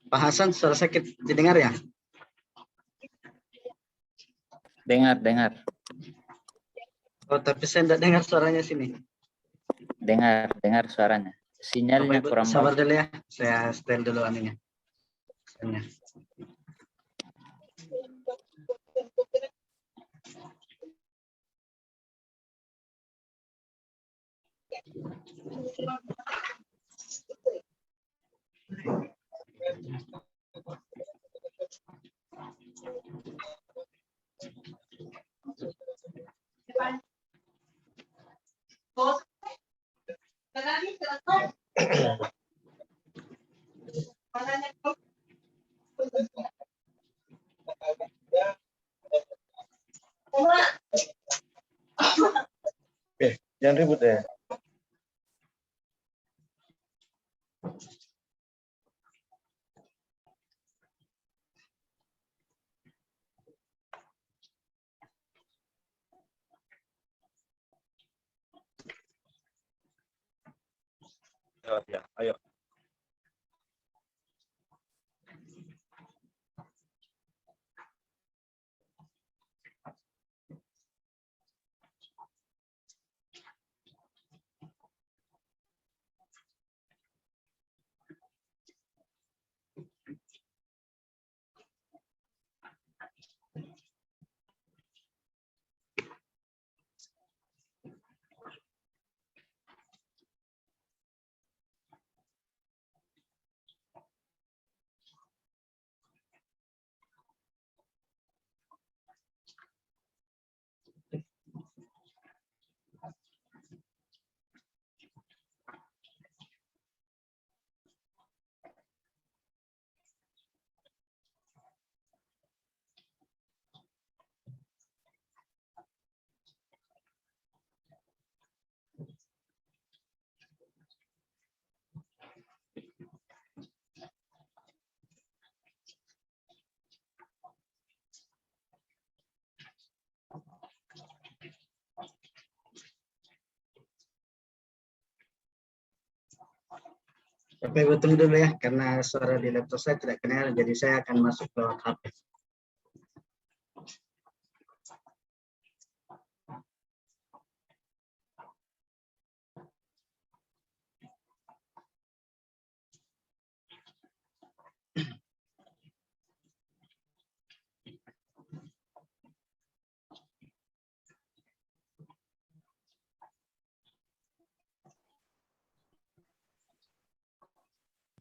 Pak Hasan, suara saya didengar ya? Dengar. Oh, tapi saya tidak dengar suaranya sini. Dengar suaranya. Sinyalnya Bapak, kurang sabar bagus. dulu ya, saya setel dulu anunya. Jangan ribut ya. Ya, ayo. Bapak Ibu tunggu dulu ya, karena suara di laptop saya tidak kenal, jadi saya akan masuk ke HP.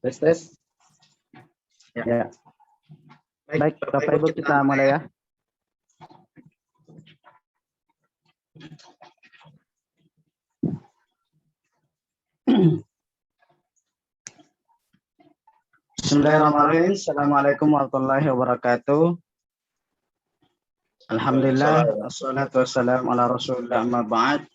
Tes. Ya. Baik, Bapak Ibu kita mulai ya. Bismillahirrahmanirrahim. Assalamualaikum warahmatullahi wabarakatuh. Alhamdulillah, wassalatu wassalamu ala rasulillah, amma ba'd.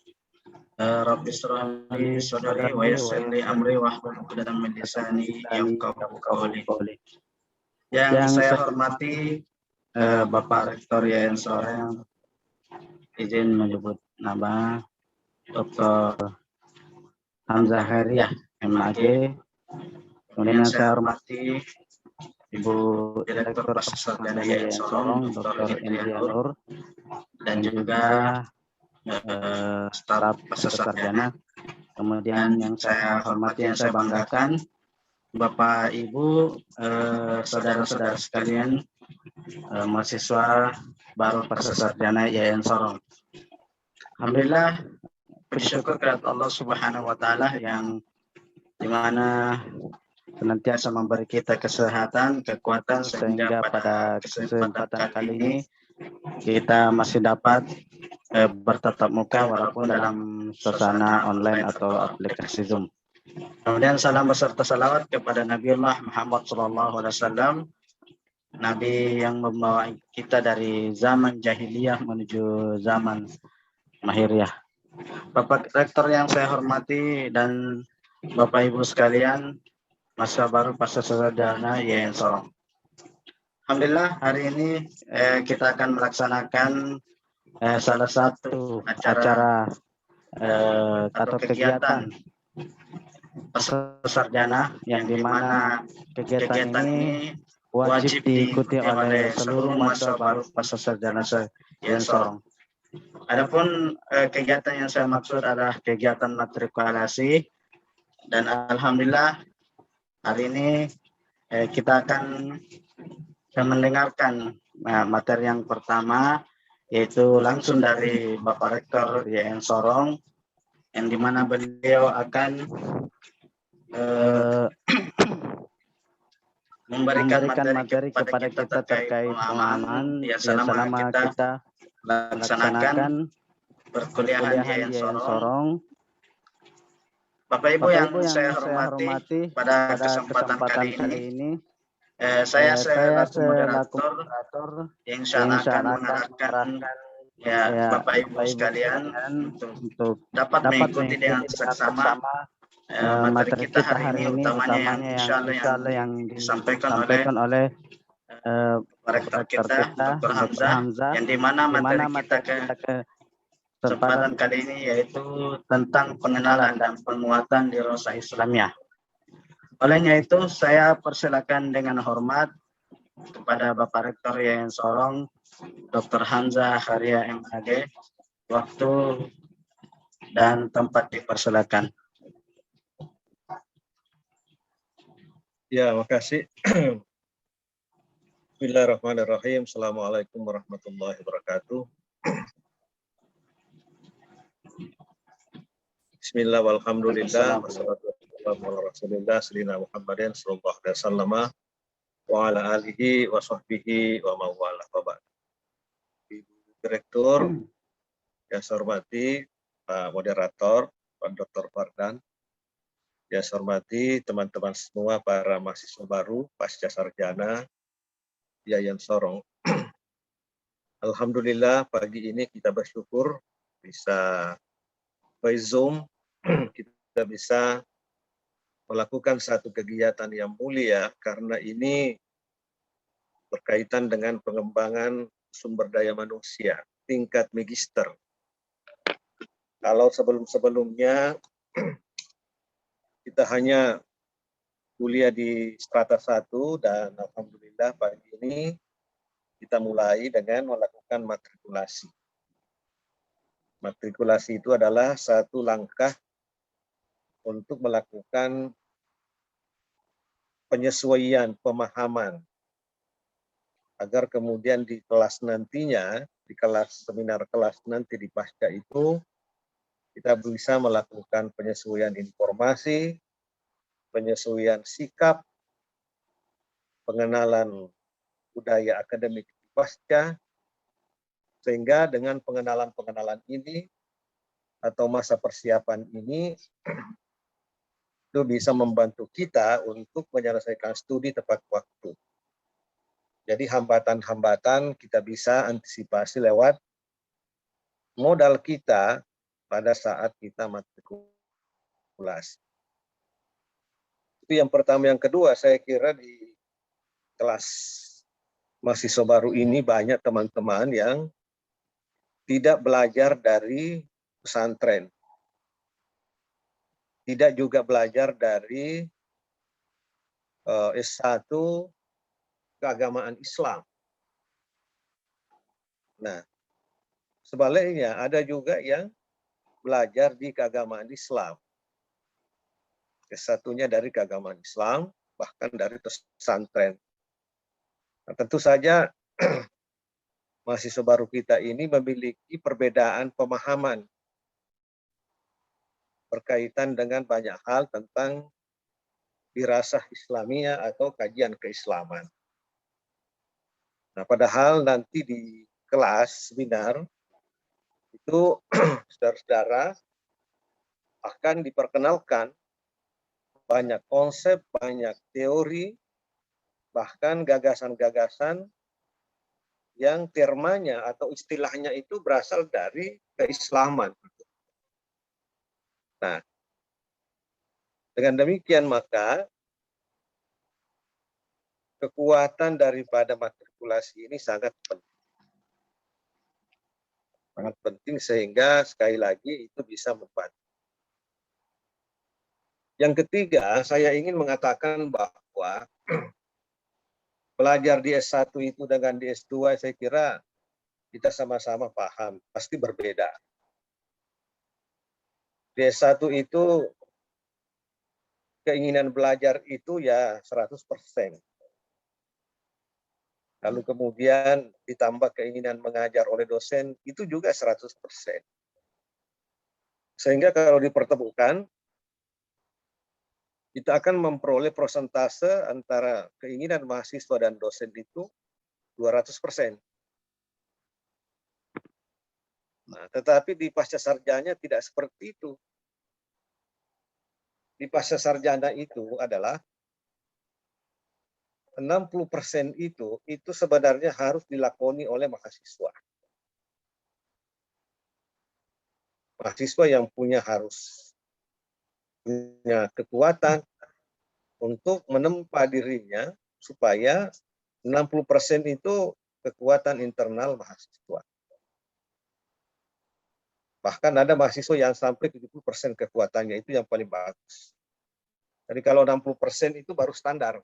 Rabbi shrah li sadri wa yassir li amri wahlul 'uqdatam min lisani yafqahu qawli. Yang saya hormati Bapak Rektor Yayan Soreng, izin menyebut nama Dr. Hamzah Khairiyah MAG. Kemudian yang saya hormati Ibu Direktur Pasar Sarjana Yayan Sorong, Dr. Indria Nur, dan juga staf Pasar Sarjana. Kemudian yang saya hormati, yang saya banggakan, Bapak Ibu, saudara-saudara sekalian, mahasiswa baru Pasar Sarjana Yayan Sorong. Alhamdulillah, bersyukur kepada Allah Subhanahu wa Ta'ala yang dimana senantiasa memberi kita kesehatan, kekuatan, sehingga pada kesempatan kali ini kita masih dapat bertatap muka walaupun dalam suasana online atau aplikasi Zoom. Kemudian salam beserta salawat kepada Nabiullah Muhammad SAW, Nabi yang membawa kita dari zaman jahiliyah menuju zaman mahiriyah. Bapak Rektor yang saya hormati dan Bapak Ibu sekalian, mahasiswa baru Pasar Sarjana Yayan Sorong. Alhamdulillah hari ini kita akan melaksanakan salah satu acara atau kegiatan sarjana yang dimana kegiatan ini wajib diikuti oleh seluruh mahasiswa baru pasca sarjana Yayan Sorong. Adapun kegiatan yang saya maksud adalah kegiatan matrikulasi, dan alhamdulillah hari ini kita akan mendengarkan materi yang pertama, yaitu langsung dari Bapak Rektor Yayan Sorong, yang dimana beliau akan memberikan materi kepada kita terkait pengalaman yang selama kita laksanakan perkuliahan di Yayan Sorong. Bapak Ibu yang saya hormati, pada kesempatan kali ini saya selaku moderator yang akan mengarahkan Bapak Ibu sekalian untuk dapat mengikuti dengan seksama materi kita hari ini, utamanya yang insya Allah yang disampaikan oleh Rektor kita, Dr. Hamzah, yang dimana materi kita ke kesempatan kali ini yaitu tentang pengenalan dan penguatan di Rosa Islamiyah. Olehnya itu, saya persilakan dengan hormat kepada Bapak Rektor Yayan Sorong, Dr. Hamzah Haria MHD, waktu dan tempat dipersilakan. Ya, makasih. Bismillahirrahmanirrahim. Assalamualaikum warahmatullahi wabarakatuh. Bismillah walhamdulillah wassalatu wassalamu ala Rasulillah sayyidina Muhammadin sallallahu alaihi wasallam wa ala alihi wa sahbihi wa mawala wa ba'd. Ibu Direktur, yang saya hormati Pak Moderator, Pak Dr. Fardan, yang saya hormati teman-teman semua para mahasiswa baru pasca sarjana Yayan Sorong. Alhamdulillah pagi ini kita bersyukur bisa by Zoom kita bisa melakukan satu kegiatan yang mulia karena ini berkaitan dengan pengembangan sumber daya manusia tingkat magister. Kalau sebelum-sebelumnya kita hanya kuliah di strata 1 dan alhamdulillah pagi ini kita mulai dengan melakukan matrikulasi. Matrikulasi itu adalah satu langkah untuk melakukan penyesuaian pemahaman agar kemudian di kelas nantinya, di kelas seminar kelas nanti di pasca itu, kita bisa melakukan penyesuaian informasi, penyesuaian sikap, pengenalan budaya akademik di pasca, sehingga dengan pengenalan-pengenalan ini atau masa persiapan ini itu bisa membantu kita untuk menyelesaikan studi tepat waktu. Jadi hambatan-hambatan kita bisa antisipasi lewat modal kita pada saat kita matrikulasi. Itu yang pertama. Yang kedua, saya kira di kelas mahasiswa baru ini banyak teman-teman yang tidak belajar dari pesantren, tidak juga belajar dari S1 keagamaan Islam. Nah, sebaliknya ada juga yang belajar di keagamaan Islam. S1-nya dari keagamaan Islam, bahkan dari pesantren. Nah, tentu saja mahasiswa baru kita ini memiliki perbedaan pemahaman berkaitan dengan banyak hal tentang dirasah Islamiyah atau kajian keislaman. Nah, padahal nanti di kelas seminar itu saudara-saudara akan diperkenalkan banyak konsep, banyak teori, bahkan gagasan-gagasan yang termanya atau istilahnya itu berasal dari keislaman. Nah, dengan demikian maka kekuatan daripada matrikulasi ini sangat penting. Sangat penting sehingga sekali lagi itu bisa membantu. Yang ketiga, saya ingin mengatakan bahwa belajar di S1 itu dengan di S2 saya kira kita sama-sama paham, pasti berbeda. Di S1 itu keinginan belajar itu ya 100%. Lalu kemudian ditambah keinginan mengajar oleh dosen, itu juga 100%. Sehingga kalau dipertemukan, kita akan memperoleh persentase antara keinginan mahasiswa dan dosen itu 200%. Nah, tetapi di pasca sarjana tidak seperti itu. Di pasca sarjana itu adalah 60% itu sebenarnya harus dilakoni oleh mahasiswa. Mahasiswa yang harus punya kekuatan untuk menempa dirinya supaya 60% itu kekuatan internal mahasiswa. Bahkan ada mahasiswa yang sampai 70% kekuatannya, itu yang paling bagus. Jadi kalau 60% itu baru standar.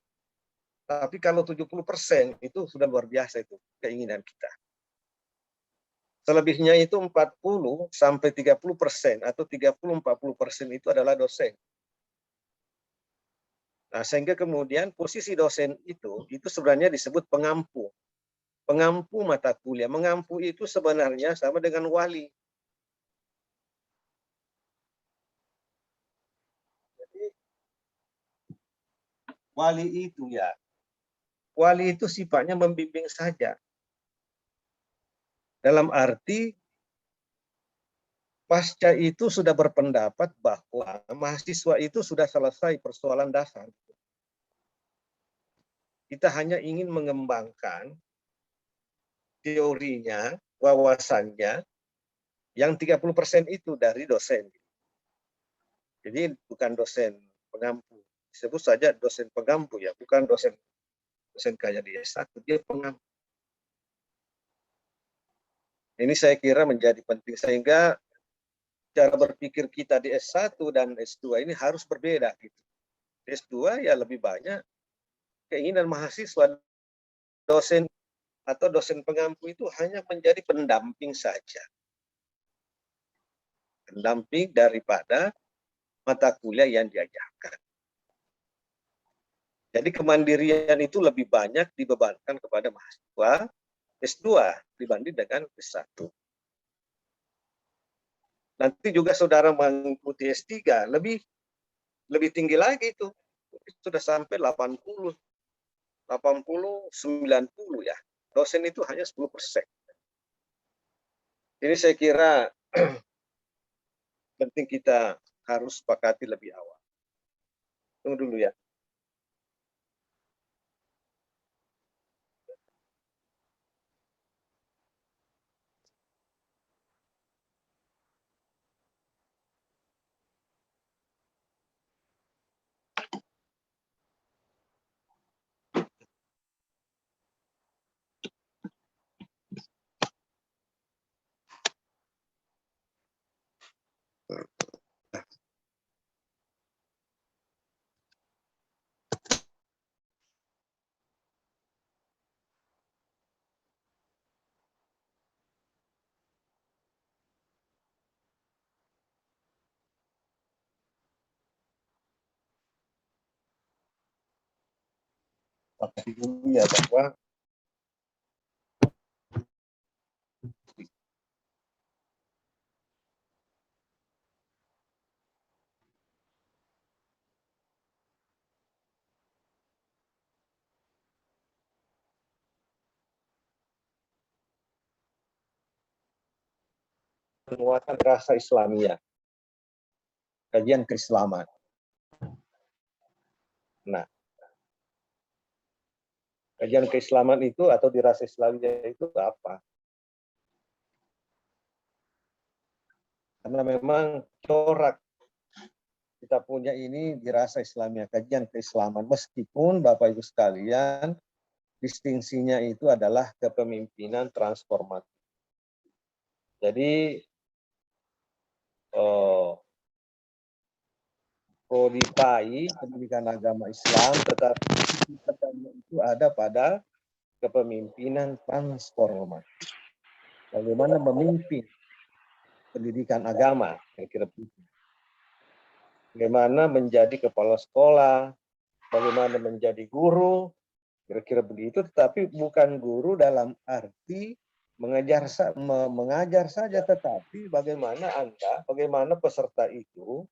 Tapi kalau 70% itu sudah luar biasa itu keinginan kita. Selebihnya itu 40-30% atau 30-40% itu adalah dosen. Nah, sehingga kemudian posisi dosen itu sebenarnya disebut pengampu. Pengampu mata kuliah. Mengampu itu sebenarnya sama dengan wali. Jadi, wali itu sifatnya membimbing saja. Dalam arti pasca itu sudah berpendapat bahwa mahasiswa itu sudah selesai persoalan dasar. Kita hanya ingin mengembangkan teorinya, wawasannya, yang 30% itu dari dosen. Jadi bukan dosen pengampu. Disebut saja dosen pengampu ya, bukan dosen kayak di S1, dia pengampu. Ini saya kira menjadi penting sehingga cara berpikir kita di S1 dan S2 ini harus berbeda gitu. Di S2 ya lebih banyak keinginan mahasiswa, dosen atau dosen pengampu itu hanya menjadi pendamping saja. Pendamping daripada mata kuliah yang diajarkan. Jadi kemandirian itu lebih banyak dibebankan kepada mahasiswa S2 dibanding dengan S1. Nanti juga saudara mengikuti S3 lebih tinggi lagi itu. Sudah sampai 80, 90 ya. Dosen itu hanya 10%. Ini saya kira penting kita harus sepakati lebih awal. Tunggu dulu ya. Sepakati dulu ya bahwa penguatan rasa Islamiyah, kajian keislaman. Nah, kajian keislaman itu atau di rasa Islamiyah itu apa? Karena memang corak kita punya ini di rasa Islamiyah, kajian keislaman. Meskipun Bapak Ibu sekalian, distingsinya itu adalah kepemimpinan transformatif. Jadi prodi PAI, pendidikan agama Islam, tetapi tingkatannya itu ada pada kepemimpinan transformasi. Bagaimana memimpin pendidikan agama, kira-kira begitu. Bagaimana menjadi kepala sekolah, bagaimana menjadi guru, kira-kira begitu. Tetapi bukan guru dalam arti mengajar saja, tetapi bagaimana bagaimana peserta itu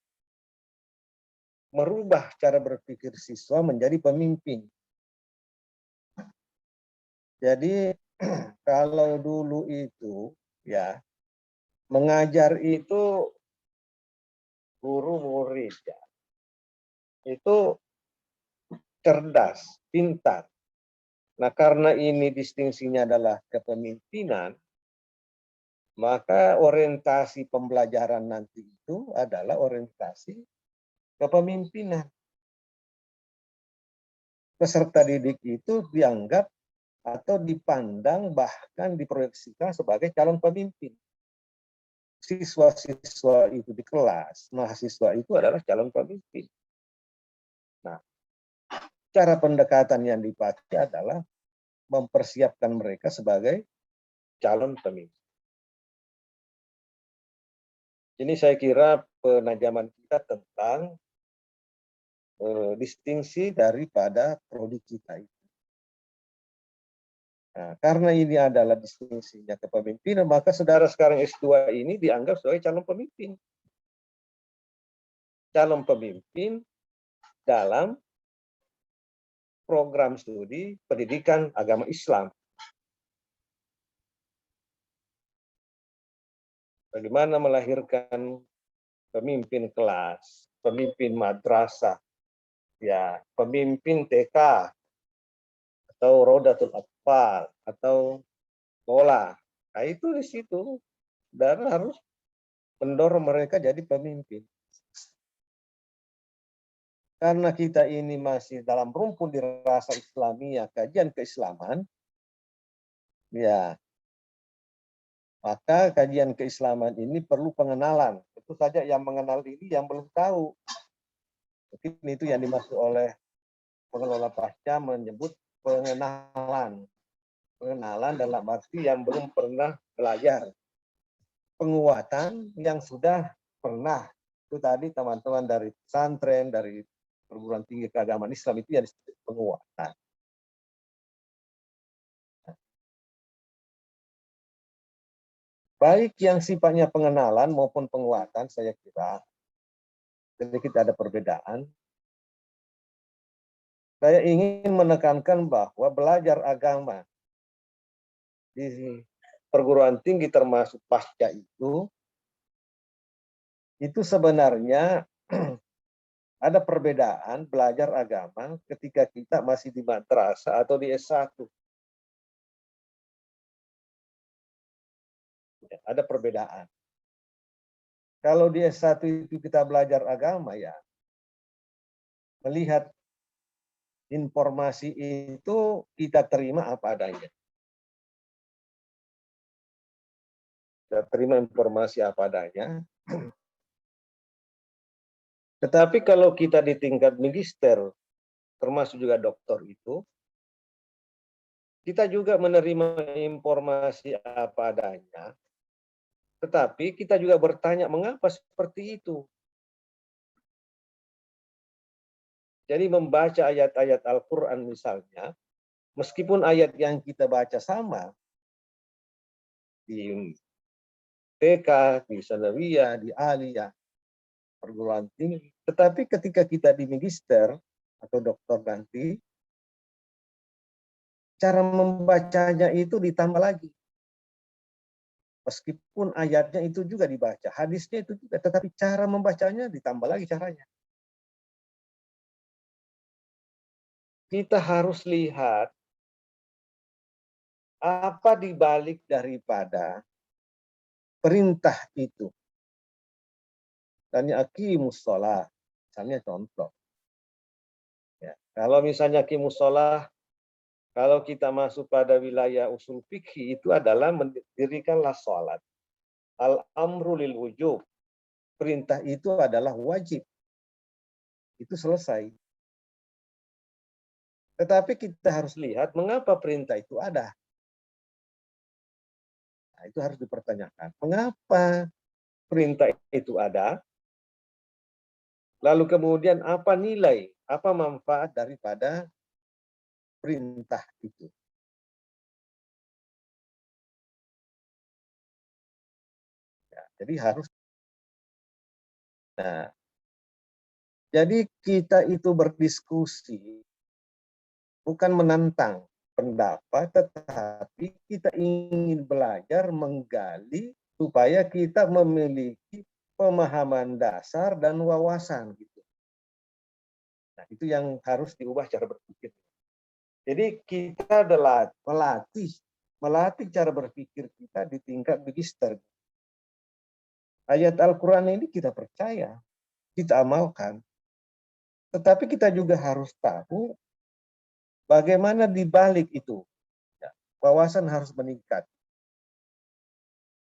merubah cara berpikir siswa menjadi pemimpin. Jadi kalau dulu itu ya mengajar itu guru murid ya, itu cerdas, pintar. Nah, karena ini distingsinya adalah kepemimpinan, maka orientasi pembelajaran nanti itu adalah orientasi kepemimpinan. Peserta didik itu dianggap atau dipandang bahkan diproyeksikan sebagai calon pemimpin. Siswa-siswa itu di kelas, mahasiswa itu adalah calon pemimpin. Nah, cara pendekatan yang dipakai adalah mempersiapkan mereka sebagai calon pemimpin. Ini saya kira penajaman kita tentang distingsi daripada prodi kita itu. Nah, karena ini adalah distingsinya kepemimpinan, maka saudara sekarang S2 ini dianggap sebagai calon pemimpin. Calon pemimpin dalam program studi pendidikan agama Islam. Bagaimana melahirkan pemimpin kelas, pemimpin madrasah, ya, pemimpin TK, atau Rodatul Atfal, atau sekolah. Nah, itu di situ. Dan harus mendorong mereka jadi pemimpin. Karena kita ini masih dalam rumpun dirasa Islamiyah, kajian keislaman, ya, maka kajian keislaman ini perlu pengenalan. Tentu saja yang mengenal ini yang belum tahu. Mungkin itu yang dimaksud oleh pengelola pasca menyebut pengenalan. Pengenalan dalam arti yang belum pernah belajar. Penguatan yang sudah pernah. Itu tadi teman-teman dari pesantren, dari perguruan tinggi keagamaan Islam itu yang disebut penguatan. Baik yang sifatnya pengenalan maupun penguatan, saya kira sedikit ada perbedaan. Saya ingin menekankan bahwa belajar agama di perguruan tinggi termasuk pasca itu sebenarnya ada perbedaan belajar agama ketika kita masih di madrasah atau di S1. Ada perbedaan. Kalau di S1 itu kita belajar agama ya, melihat informasi itu kita terima apa adanya. Kita terima informasi apa adanya. Tetapi kalau kita di tingkat magister, termasuk juga doktor itu, kita juga menerima informasi apa adanya. Tetapi kita juga bertanya mengapa seperti itu. Jadi membaca ayat-ayat Al-Quran misalnya, meskipun ayat yang kita baca sama, di TK, di Sanawiyah, di Aliyah, perguruan tinggi, tetapi ketika kita di magister atau doktor nanti, cara membacanya itu ditambah lagi. Meskipun ayatnya itu juga dibaca, hadisnya itu juga, tetapi cara membacanya ditambah lagi caranya. Kita harus lihat apa dibalik daripada perintah itu. Misalnya aqimus shalah, misalnya contoh. Ya, kalau misalnya aqimus shalah, kalau kita masuk pada wilayah usul fikih itu adalah mendirikanlah sholat. Al-amru lil wujub. Perintah itu adalah wajib. Itu selesai. Tetapi kita harus lihat mengapa perintah itu ada. Nah, itu harus dipertanyakan. Mengapa perintah itu ada? Lalu kemudian apa nilai, apa manfaat daripada perintah itu? Ya, jadi harus. Nah, jadi kita itu berdiskusi bukan menantang pendapat, tetapi kita ingin belajar menggali supaya kita memiliki pemahaman dasar dan wawasan gitu. Nah, itu yang harus diubah cara berpikir. Jadi kita adalah melatih cara berpikir kita di tingkat magister. Ayat Al-Quran ini kita percaya, kita amalkan. Tetapi kita juga harus tahu bagaimana di balik itu. Ya, wawasan harus meningkat.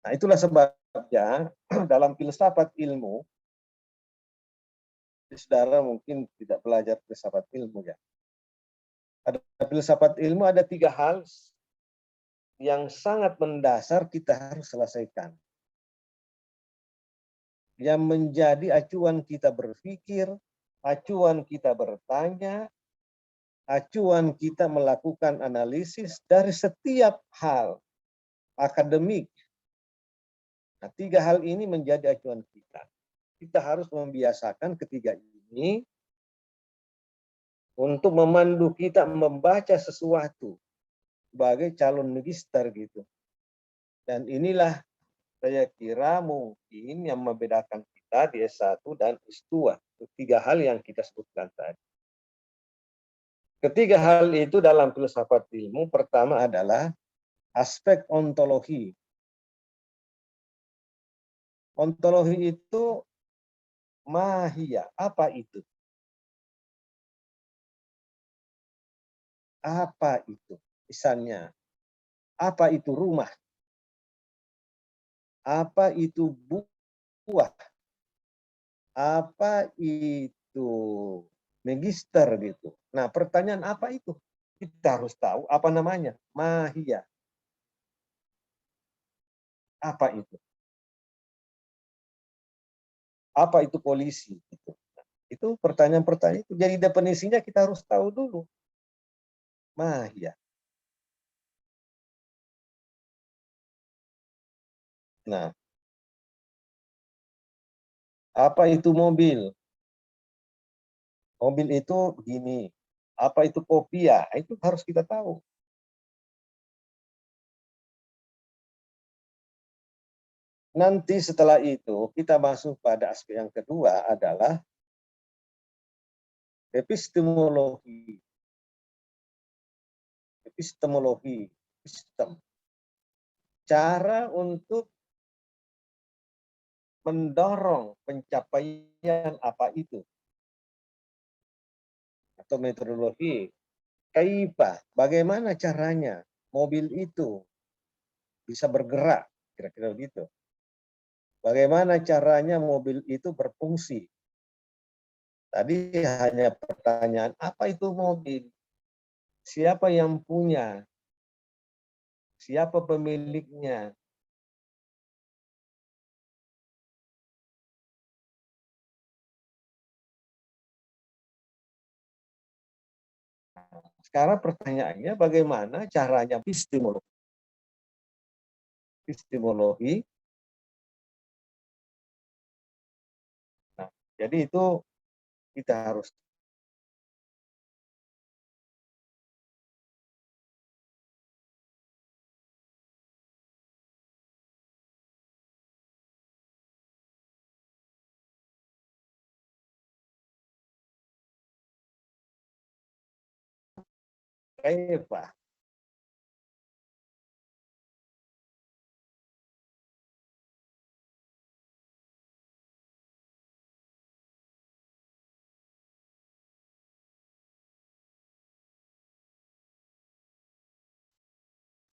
Nah, itulah sebabnya dalam filsafat ilmu, saudara mungkin tidak belajar filsafat ilmu ya. Ada filsafat ilmu ada 3 hal yang sangat mendasar kita harus selesaikan. Yang menjadi acuan kita berpikir, acuan kita bertanya, acuan kita melakukan analisis dari setiap hal akademik. Nah, 3 hal ini menjadi acuan kita. Kita harus membiasakan ketiga ini untuk memandu kita membaca sesuatu sebagai calon magister gitu. Dan inilah saya kira mungkin yang membedakan kita di S1 dan S2. 3 hal yang kita sebutkan tadi. Ketiga hal itu dalam filsafat ilmu, pertama adalah aspek ontologi. Ontologi itu mahia, apa itu? Apa itu? Misalnya, apa itu rumah? Apa itu buah? Apa itu magister gitu. Nah, pertanyaan apa itu? Kita harus tahu apa namanya. Mahia. Apa itu? Apa itu polisi? Itu pertanyaan-pertanyaan itu. Jadi definisinya kita harus tahu dulu. Mahia. Nah, apa itu mobil? Mobil itu begini. Apa itu kopia? Itu harus kita tahu. Nanti setelah itu kita masuk pada aspek yang kedua adalah epistemologi. Epistemologi, sistem. Cara untuk mendorong pencapaian apa itu. Atau metodologi. Kaifa, bagaimana caranya mobil itu bisa bergerak, kira-kira begitu. Bagaimana caranya mobil itu berfungsi. Tadi hanya pertanyaan, apa itu mobil? Siapa yang punya? Siapa pemiliknya? Sekarang pertanyaannya bagaimana caranya epistemologi? Epistemologi. Nah, jadi itu kita harus kaifa.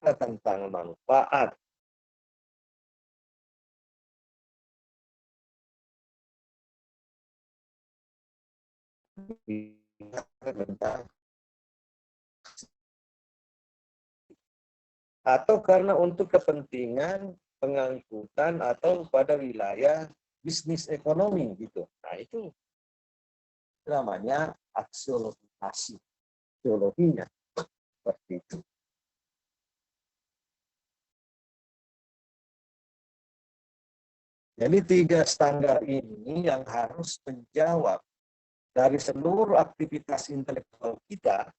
Tentang manfaat atau karena untuk kepentingan pengangkutan atau pada wilayah bisnis ekonomi gitu. Nah, itu namanya aksiologi, teologinya seperti itu. Jadi 3 standar ini yang harus menjawab dari seluruh aktivitas intelektual kita.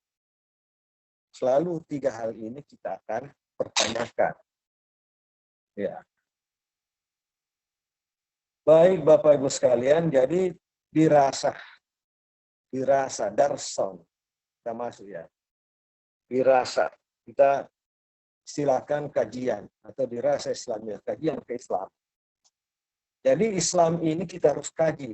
Selalu 3 hal ini kita akan pertanyakan. Ya. Baik Bapak Ibu sekalian, jadi dirasa darson kita masuk ya. Dirasa kita silakan kajian atau dirasa Islamiyah, kajian ke Islam. Jadi Islam ini kita harus kaji.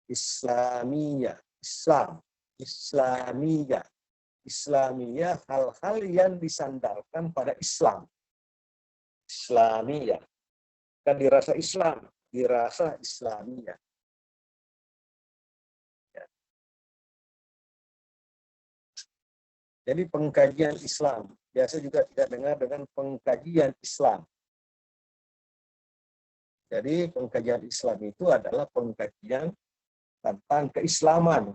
Islamiyah, Islam, Islamiyah. Islamiyah, hal-hal yang disandarkan pada Islam. Islamiyah. Kan dirasa Islam, dirasa Islamiyah. Ya. Jadi pengkajian Islam. Biasa juga tidak dengar dengan pengkajian Islam. Jadi pengkajian Islam itu adalah pengkajian tentang keislaman.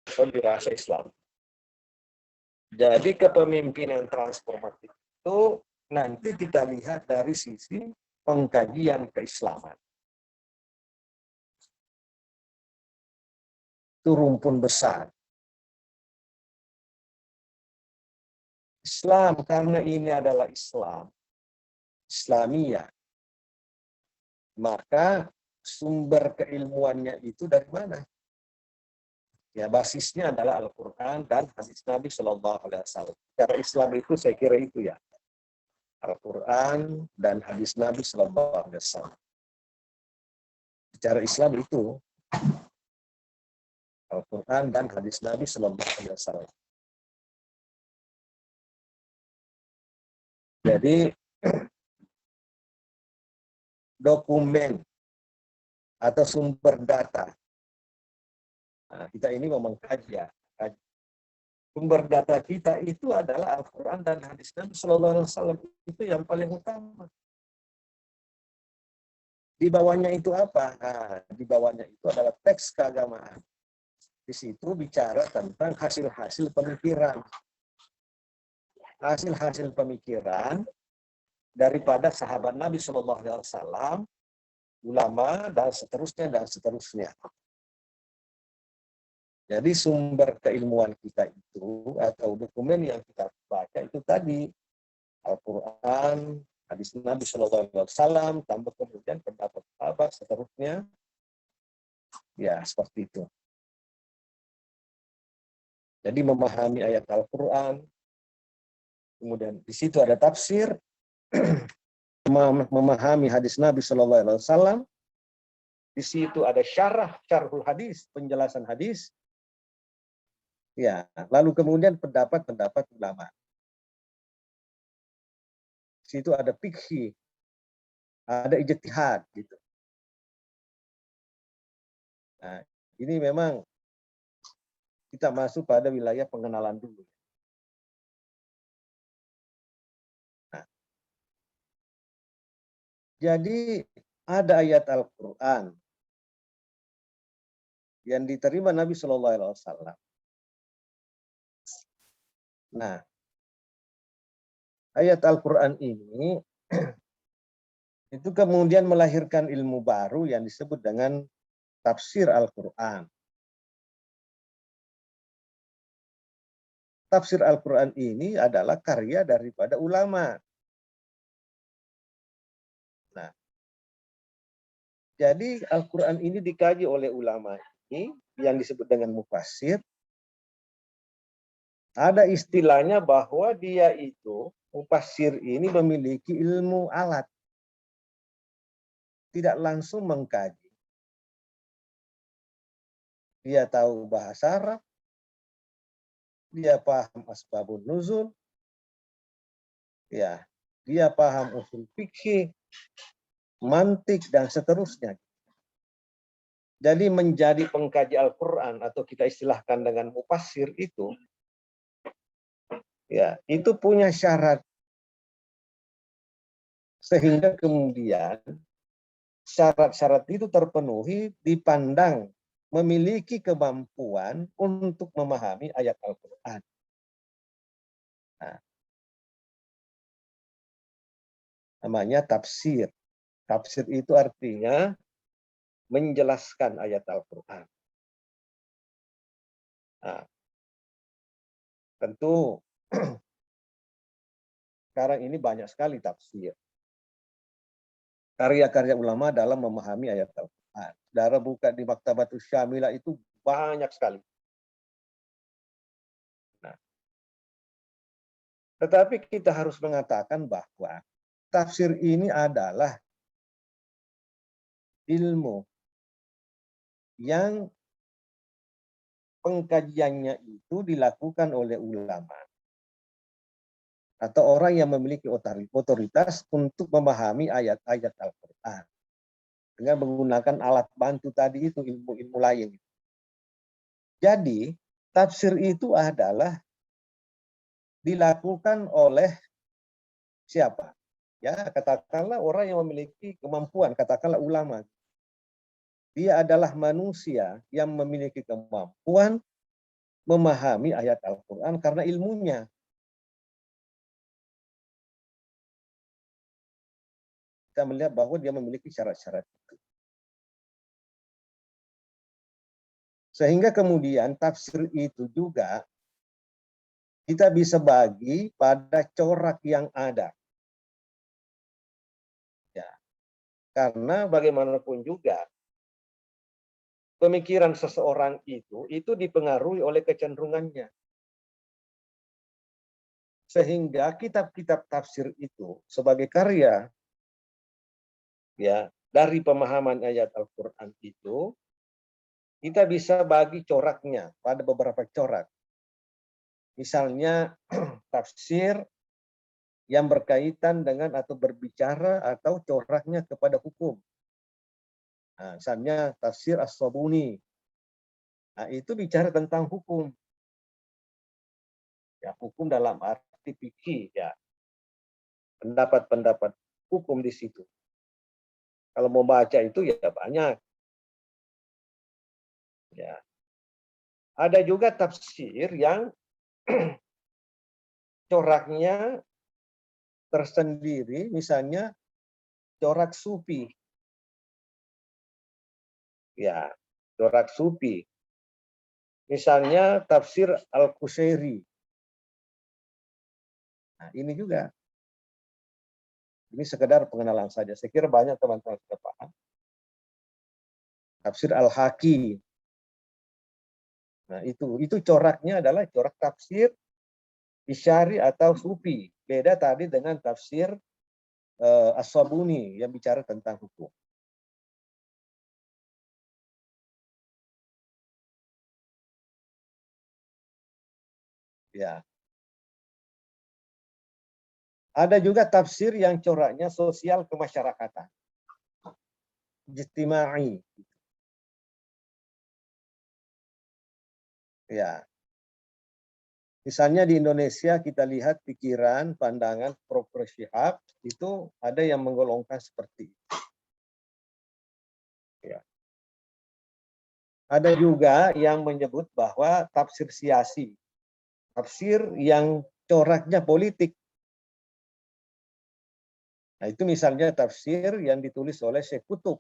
Atau dirasa Islam. Jadi kepemimpinan transformatif itu nanti kita lihat dari sisi pengkajian keislaman. Itu rumpun besar. Islam, karena ini adalah Islam, Islamiyah, maka sumber keilmuannya itu dari mana? Ya, basisnya adalah Al-Quran dan hadis Nabi Shallallahu Alaihi Wasallam. Cara Islam itu saya kira itu ya, Al-Quran dan hadis Nabi Shallallahu Alaihi Wasallam. Cara Islam itu Al-Quran dan hadis Nabi Shallallahu Alaihi Wasallam. Jadi dokumen atau sumber data. Nah, kita ini ngomong kaji ya. Sumber data kita itu adalah Al-Quran dan hadis Nabi Sallallahu Alaihi Wasallam, itu yang paling utama. Di bawahnya itu apa? Nah, di bawahnya itu adalah teks keagamaan. Di situ bicara tentang hasil-hasil pemikiran. Hasil-hasil pemikiran daripada sahabat Nabi Sallallahu Alaihi Wasallam, ulama dan seterusnya. Jadi sumber keilmuan kita itu atau dokumen yang kita baca itu tadi Al-Quran, hadis Nabi Shallallahu Alaihi Wasallam, tambah kemudian pendapat sahabat, seterusnya, ya seperti itu. Jadi memahami ayat Al-Quran, kemudian di situ ada tafsir, memahami hadis Nabi Shallallahu Alaihi Wasallam, di situ ada syarhul hadis, penjelasan hadis. Ya, lalu kemudian pendapat ulama. Di situ ada fikih, ada ijtihad gitu. Nah, ini memang kita masuk pada wilayah pengenalan dulu. Nah, jadi ada ayat Al-Quran yang diterima Nabi Shallallahu Alaihi Wasallam. Nah, ayat Al-Quran ini itu kemudian melahirkan ilmu baru yang disebut dengan tafsir Al-Quran. Tafsir Al-Quran ini adalah karya daripada ulama. Nah, jadi Al-Quran ini dikaji oleh ulama ini yang disebut dengan mufassir. Ada istilahnya bahwa dia itu, mufassir ini memiliki ilmu alat. Tidak langsung mengkaji. Dia tahu bahasa Arab, dia paham asbabun nuzul, ya, dia paham usul fikih, mantik dan seterusnya. Jadi menjadi pengkaji Al-Quran atau kita istilahkan dengan mufassir itu, ya itu punya syarat sehingga kemudian syarat-syarat itu terpenuhi dipandang memiliki kemampuan untuk memahami ayat Al-Quran. Nah, namanya tafsir. Tafsir itu artinya menjelaskan ayat Al-Quran. Nah, tentu sekarang ini banyak sekali tafsir. Karya-karya ulama dalam memahami ayat Al-Quran. Saudara buka di Maktabatus Syamilah itu banyak sekali. Nah, tetapi kita harus mengatakan bahwa tafsir ini adalah ilmu yang pengkajiannya itu dilakukan oleh ulama atau orang yang memiliki otoritas untuk memahami ayat-ayat Al-Quran dengan menggunakan alat bantu tadi itu, ilmu-ilmu lain. Jadi tafsir itu adalah dilakukan oleh siapa? Ya, katakanlah orang yang memiliki kemampuan, katakanlah ulama. Dia adalah manusia yang memiliki kemampuan memahami ayat Al-Quran karena ilmunya. Kita melihat bahwa dia memiliki syarat-syarat itu. Sehingga kemudian tafsir itu juga kita bisa bagi pada corak yang ada. Ya. Karena bagaimanapun juga pemikiran seseorang itu dipengaruhi oleh kecenderungannya. Sehingga kitab-kitab tafsir itu sebagai karya ya dari pemahaman ayat Al-Quran itu kita bisa bagi coraknya pada beberapa corak. Misalnya tafsir yang berkaitan dengan atau berbicara atau coraknya kepada hukum. Nah, misalnya tafsir As-Sabuni. Nah, itu bicara tentang hukum. Ya, hukum dalam arti fikih ya. Pendapat-pendapat hukum di situ. Kalau mau baca itu ya banyak. Ya. Ada juga tafsir yang coraknya tersendiri, misalnya corak sufi. Ya, corak sufi. Misalnya tafsir Al-Qusairi. Nah, ini juga. Ini sekedar pengenalan saja. Saya kira banyak teman-teman sudah paham. Tafsir Al-Haki. Nah, itu coraknya adalah corak tafsir Isyari atau Sufi. Beda tadi dengan tafsir As-Sabuni yang bicara tentang hukum. Ya. Ada juga tafsir yang coraknya sosial kemasyarakatan. Ijtimai. Ya. Misalnya di Indonesia kita lihat pikiran, pandangan Prof. Syihab itu ada yang menggolongkan seperti itu. Ya. Ada juga yang menyebut bahwa tafsir siasi, tafsir yang coraknya politik. Nah, itu misalnya tafsir yang ditulis oleh Syekh Qutb.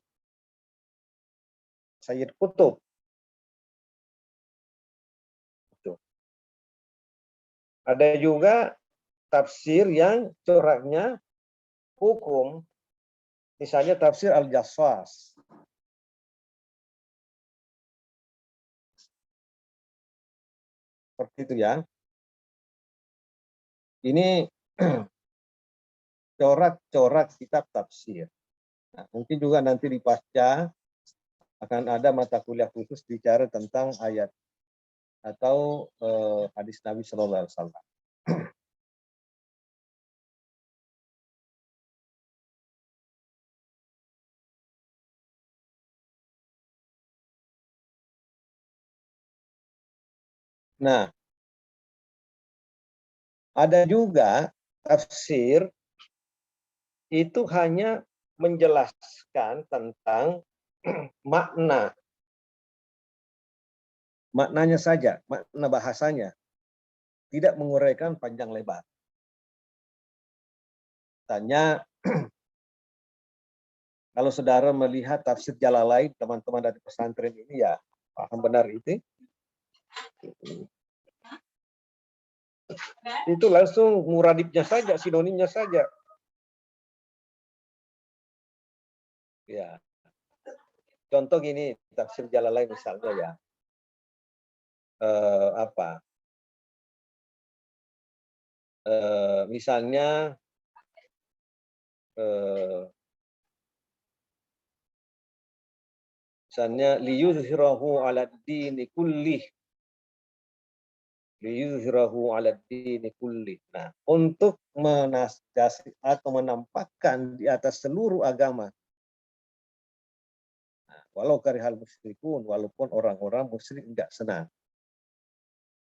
Sayyid Qutb. Ada juga tafsir yang coraknya hukum, misalnya tafsir Al-Jassas. Seperti itu ya. Ini corak-corak kitab tafsir. Nah, mungkin juga nanti di pasca akan ada mata kuliah khusus bicara tentang ayat atau hadis Nabi Shallallahu Alaihi Wasallam. Nah, ada juga tafsir itu hanya menjelaskan tentang maknanya saja, makna bahasanya, tidak menguraikan panjang lebar. Tanya, kalau saudara melihat tafsir Jalalain, teman-teman dari pesantren ini ya paham benar itu. Itu langsung muradibnya saja, sinonimnya saja. Ya. Contoh gini, tafsir Jalalain misalnya ya. Misalnya liyuzhirahu 'ala dini kullih. Liyuzhirahu 'ala dini kullih. Nah, untuk menasdasi atau menampakkan di atas seluruh agama. Nah, walau karihal musyrikun, walaupun orang-orang musyrik enggak senang.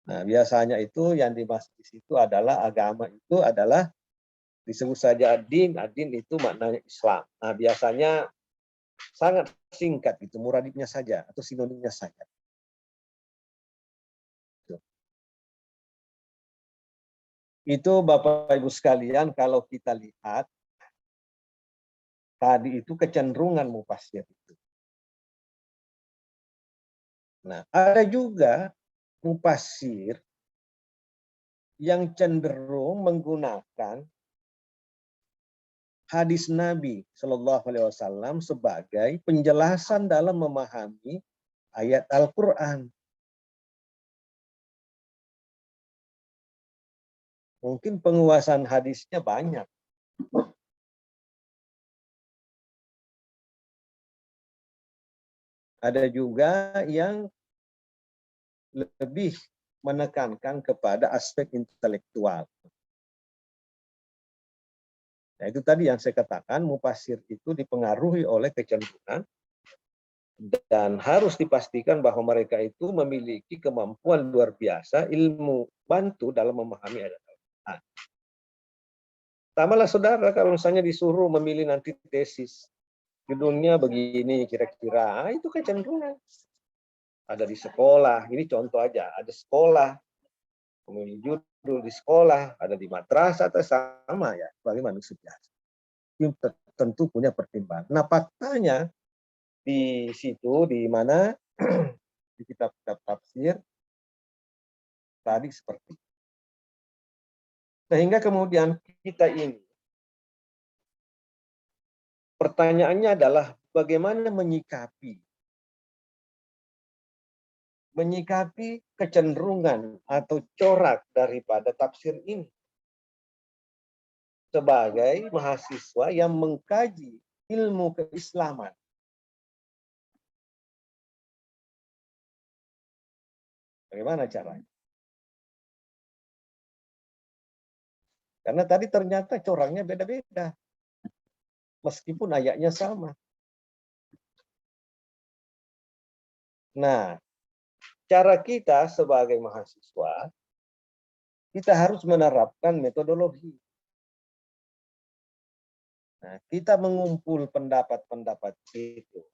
Nah, biasanya itu yang dimaksud di situ adalah agama itu adalah disebut saja ad-din itu maknanya Islam. Nah, biasanya sangat singkat itu, muradibnya saja atau sinonimnya saja. Itu Bapak Ibu sekalian, kalau kita lihat tadi itu kecenderungan mufasir itu. Nah, ada juga mufasir yang cenderung menggunakan hadis Nabi Shallallahu Alaihi Wasallam sebagai penjelasan dalam memahami ayat Al-Quran. Mungkin penguasaan hadisnya banyak. Ada juga yang lebih menekankan kepada aspek intelektual. Nah, itu tadi yang saya katakan, mufasir itu dipengaruhi oleh kecenderungan dan harus dipastikan bahwa mereka itu memiliki kemampuan luar biasa, ilmu bantu dalam memahami ayat Al-Quran. Tamalah saudara kalau misalnya disuruh memilih nanti tesis, judulnya begini kira-kira, itu kecenderungan. Ada di sekolah, ini contoh aja, ada sekolah, memilih judul di sekolah, ada di madrasah, atau sama ya, sebagai manusia biasa. Ini tentu punya pertimbangan. Nah, faktanya di situ, di mana di kitab-kitab tafsir tadi seperti itu. Sehingga kemudian kita ini, pertanyaannya adalah bagaimana menyikapi kecenderungan atau corak daripada tafsir ini sebagai mahasiswa yang mengkaji ilmu keislaman. Bagaimana caranya? Karena tadi ternyata coraknya beda-beda. Meskipun ayatnya sama. Nah, cara kita sebagai mahasiswa, kita harus menerapkan metodologi. Nah, kita mengumpul pendapat-pendapat itu.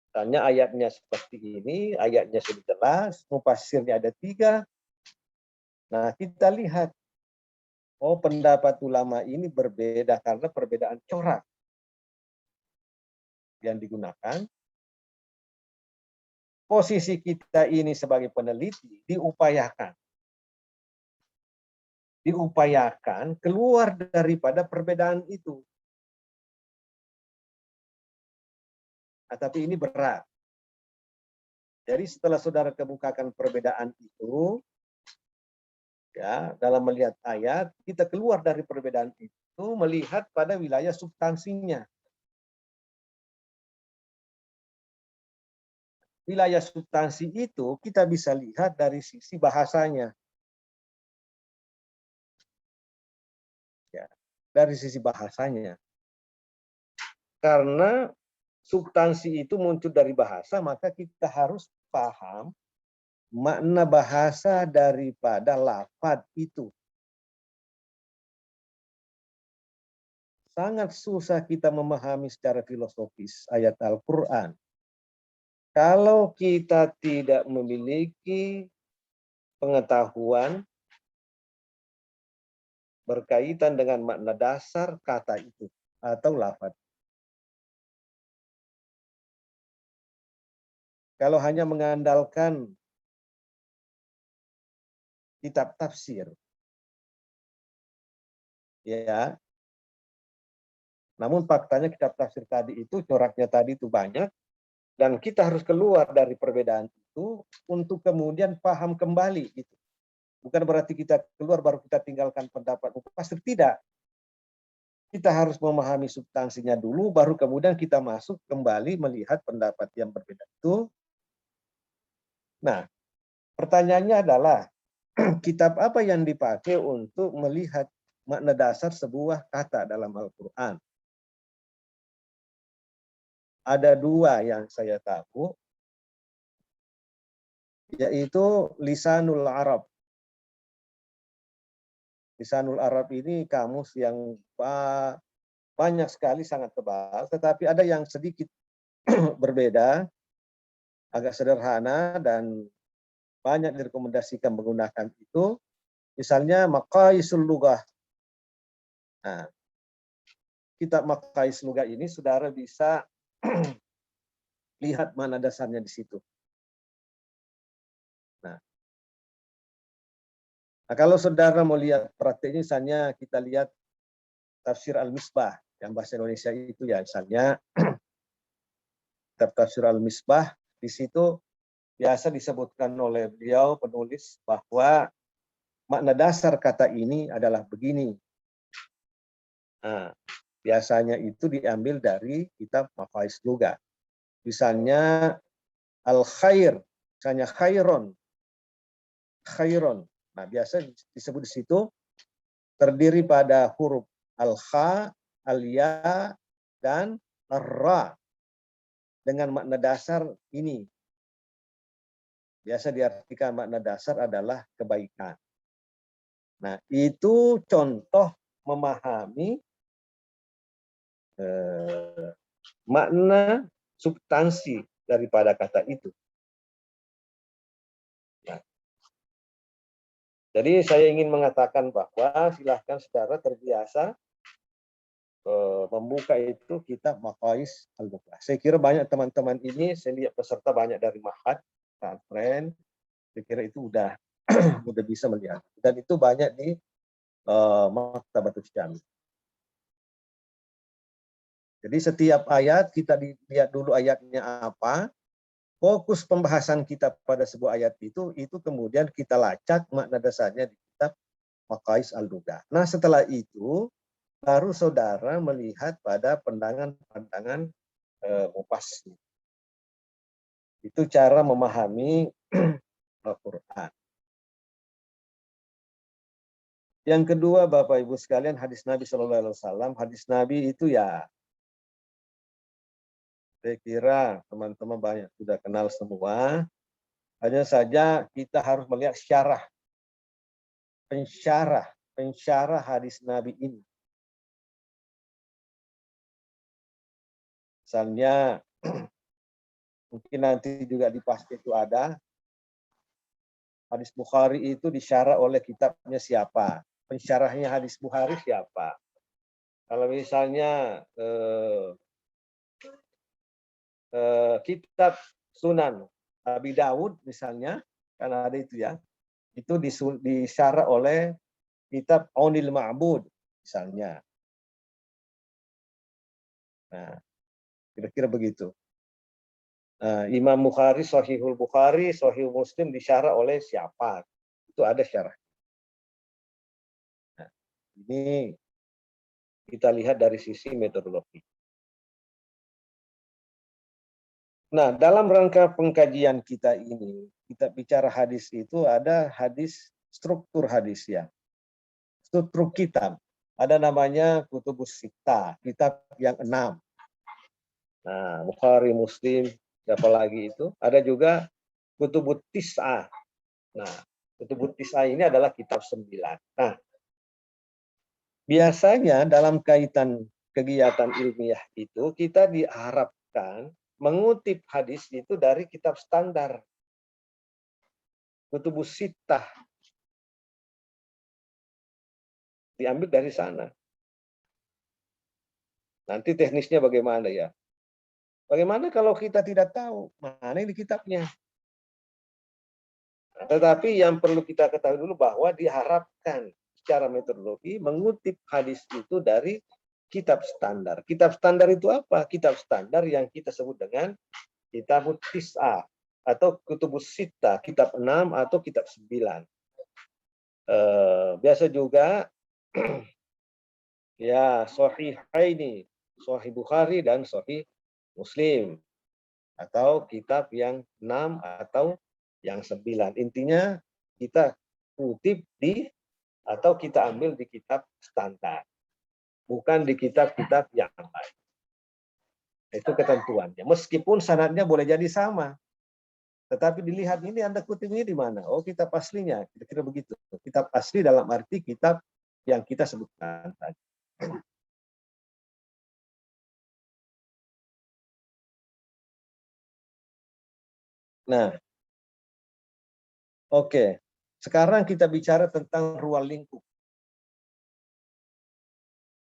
Tanya ayatnya seperti ini, ayatnya sudah jelas, mufasirnya ada 3. Nah, kita lihat, oh pendapat ulama ini berbeda karena perbedaan corak yang digunakan. Posisi kita ini sebagai peneliti diupayakan keluar daripada perbedaan itu. Nah, tapi ini berat. Jadi setelah saudara kemukakan perbedaan itu, ya, dalam melihat ayat, kita keluar dari perbedaan itu, melihat pada wilayah substansinya. Wilayah substansi itu kita bisa lihat dari sisi bahasanya. Ya, dari sisi bahasanya. Karena substansi itu muncul dari bahasa, maka kita harus paham makna bahasa daripada lafaz itu. Sangat susah kita memahami secara filosofis ayat Al-Quran kalau kita tidak memiliki pengetahuan berkaitan dengan makna dasar kata itu atau lafaz. Kalau hanya mengandalkan kitab tafsir, ya. Namun faktanya kitab tafsir tadi itu coraknya tadi itu banyak, dan kita harus keluar dari perbedaan itu untuk kemudian paham kembali gitu. Bukan berarti kita keluar baru kita tinggalkan pendapat mufasir, tidak. Kita harus memahami substansinya dulu, baru kemudian kita masuk kembali melihat pendapat yang berbeda itu. Nah, pertanyaannya adalah, kitab apa yang dipakai untuk melihat makna dasar sebuah kata dalam Al-Quran? Ada dua yang saya tahu, yaitu Lisanul Arab. Lisanul Arab ini kamus yang banyak sekali, sangat tebal, tetapi ada yang sedikit berbeda, agak sederhana, dan banyak direkomendasikan menggunakan itu. Misalnya Maqayisul Lughah. Nah, kitab Maqayis Lughah ini saudara bisa lihat mana dasarnya di situ. Nah, kalau saudara mau lihat prakteknya, misalnya kita lihat Tafsir Al-Misbah, yang bahasa Indonesia itu ya, misalnya kitab Tafsir Al-Misbah, di situ biasa disebutkan oleh beliau penulis bahwa makna dasar kata ini adalah begini. Nah, biasanya itu diambil dari kitab Maqayis Lughah. Misalnya Al-Khair, misalnya Khairon. Khairon. Nah, biasa disebut di situ terdiri pada huruf al-kha, al-ya, dan ar-ra dengan makna dasar ini. Biasa diartikan makna dasar adalah kebaikan. Nah, itu contoh memahami makna substansi daripada kata itu. Nah, jadi saya ingin mengatakan bahwa silahkan saudara terbiasa membuka itu kitab Maqayis Al-Lughah. Saya kira banyak teman-teman ini, saya lihat peserta banyak dari Mahat, pesantren, saya kira itu udah udah bisa melihat. Dan itu banyak di Maktabatul Jami. Jadi setiap ayat kita dilihat dulu ayatnya apa, fokus pembahasan kita pada sebuah ayat itu kemudian kita lacak makna dasarnya di kitab Maqayis Al-Lughah. Nah, setelah itu baru saudara melihat pada pandangan-pandangan mufassir. Itu cara memahami Al-Quran. Yang kedua, Bapak Ibu sekalian, hadis Nabi SAW. Hadis Nabi itu ya, saya kira teman-teman banyak sudah kenal semua. Hanya saja kita harus melihat pensyarah hadis Nabi ini. Misalnya, mungkin nanti juga di pas itu ada, hadis Bukhari itu disyarah oleh kitabnya siapa? Pensyarahnya hadis Bukhari siapa? Kalau misalnya kitab Sunan Abi Dawud misalnya, karena ada itu ya, itu disyarah oleh kitab Aunil Ma'bud misalnya. Nah, kira-kira begitu. Imam Bukhari, Sahihul Bukhari, Sahih Muslim disyarah oleh siapa? Itu ada syarah. Nah, ini kita lihat dari sisi metodologi. Nah, dalam rangka pengkajian kita ini, kita bicara hadis itu ada hadis, struktur hadis ya. Struktur kitab. Ada namanya Kutubus Sittah, kitab yang 6. Nah, Bukhari, Muslim, siapa lagi itu? Ada juga Kutubut Tis'ah, Nah, Kutubut Tis'ah ini adalah kitab 9. Nah, biasanya dalam kaitan kegiatan ilmiah itu kita diharapkan mengutip hadis itu dari kitab standar. Kutubus Sittah. Diambil dari sana. Nanti teknisnya bagaimana ya? Bagaimana kalau kita tidak tahu mana ini kitabnya? Tetapi yang perlu kita ketahui dulu bahwa diharapkan secara metodologi mengutip hadis itu dari kitab standar. Kitab standar itu apa? Kitab standar yang kita sebut dengan kitab Tis'ah atau Kutubus Sittah, kitab 6 atau kitab 9. Biasa juga ya Shahihaini, Sahih Bukhari dan Sahih Muslim, atau kitab yang 6 atau yang 9. Intinya kita kutip di atau kita ambil di kitab standar, bukan di kitab-kitab yang lain. Itu ketentuannya. Meskipun sanadnya boleh jadi sama, tetapi dilihat ini Anda kutip ini di mana? Oh, kitab aslinya, kira-kira begitu. Kitab asli dalam arti kitab yang kita sebutkan tadi. Nah, oke. Sekarang kita bicara tentang ruang lingkup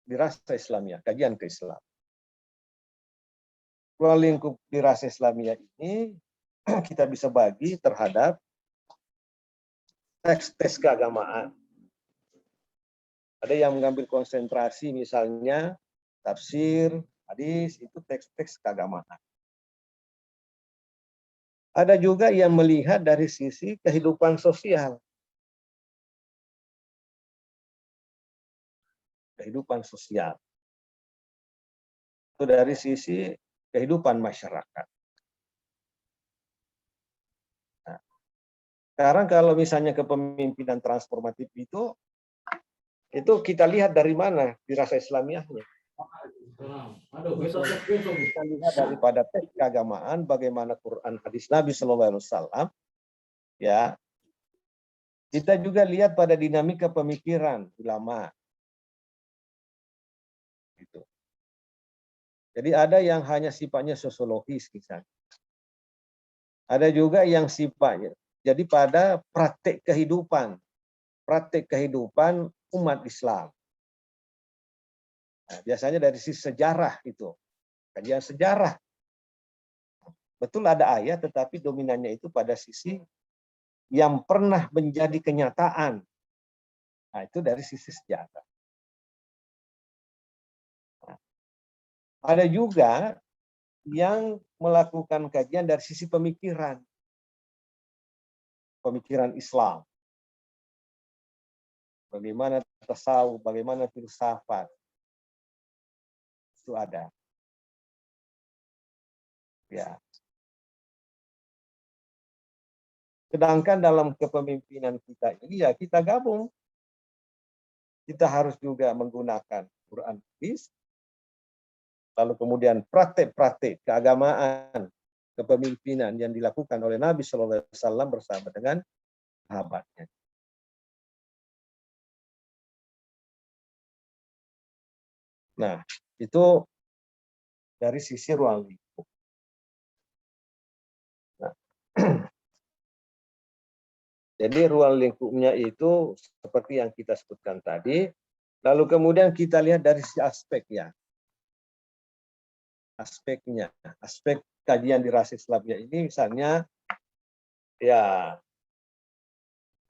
dirasa Islamiyah, kajian ke Islam. Ruang lingkup dirasa Islamiyah ini kita bisa bagi terhadap teks-teks keagamaan. Ada yang mengambil konsentrasi misalnya tafsir, hadis, itu teks-teks keagamaan. Ada juga yang melihat dari sisi kehidupan sosial. Kehidupan sosial. Itu dari sisi kehidupan masyarakat. Nah, sekarang kalau misalnya kepemimpinan transformatif itu kita lihat dari mana dirasa Islamiyahnya. Kita lihat daripada teks keagamaan, bagaimana Quran hadis Nabi SAW. Ya, kita juga lihat pada dinamika pemikiran ulama. Gitu. Jadi ada yang hanya sifatnya sosiologis misalnya. Ada juga yang sifatnya jadi pada praktek kehidupan umat Islam. Nah, biasanya dari sisi sejarah itu, kajian sejarah. Betul ada ayat, tetapi dominannya itu pada sisi yang pernah menjadi kenyataan. Nah, itu dari sisi sejarah. Nah, ada juga yang melakukan kajian dari sisi pemikiran Islam. Bagaimana tasawuf, bagaimana filsafat. Itu ada. Ya. Sedangkan dalam kepemimpinan kita ini ya kita gabung. Kita harus juga menggunakan Quran hadis, lalu kemudian praktek-praktek keagamaan, kepemimpinan yang dilakukan oleh Nabi SAW bersama dengan sahabatnya. Nah, itu dari sisi ruang lingkup. Nah, jadi ruang lingkupnya itu seperti yang kita sebutkan tadi. Lalu kemudian kita lihat dari sisi aspeknya. Aspek kajian dirasa Islamiyah ini misalnya ya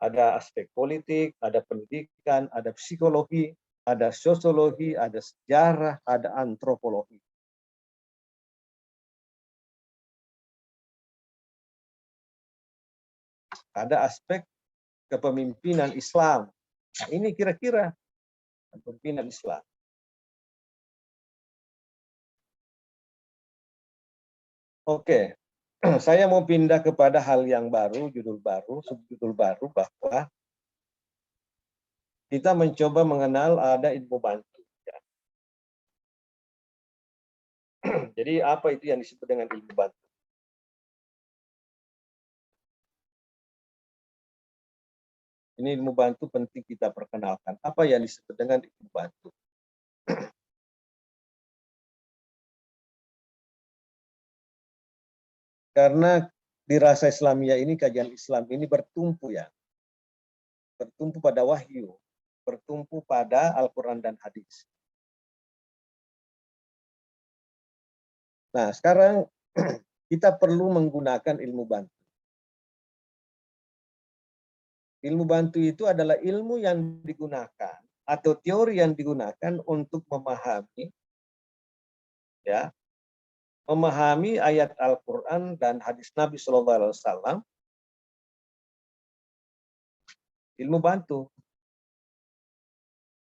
ada aspek politik, ada pendidikan, ada psikologi, ada sosiologi, ada sejarah, ada antropologi. Ada aspek kepemimpinan Islam. Nah, ini kira-kira kepemimpinan Islam. Oke, saya mau pindah kepada hal yang baru, subjudul baru, bahwa kita mencoba mengenal ada ilmu bantu. Jadi apa itu yang disebut dengan ilmu bantu? Ini ilmu bantu penting kita perkenalkan. Apa yang disebut dengan ilmu bantu? Karena di rasa Islamiyah ini, kajian Islam ini bertumpu ya. Bertumpu pada wahyu, bertumpu pada Al-Quran dan hadis. Nah, sekarang kita perlu menggunakan ilmu bantu. Ilmu bantu itu adalah ilmu yang digunakan atau teori yang digunakan untuk memahami ya, memahami ayat Al-Qur'an dan hadis Nabi SAW. Ilmu bantu.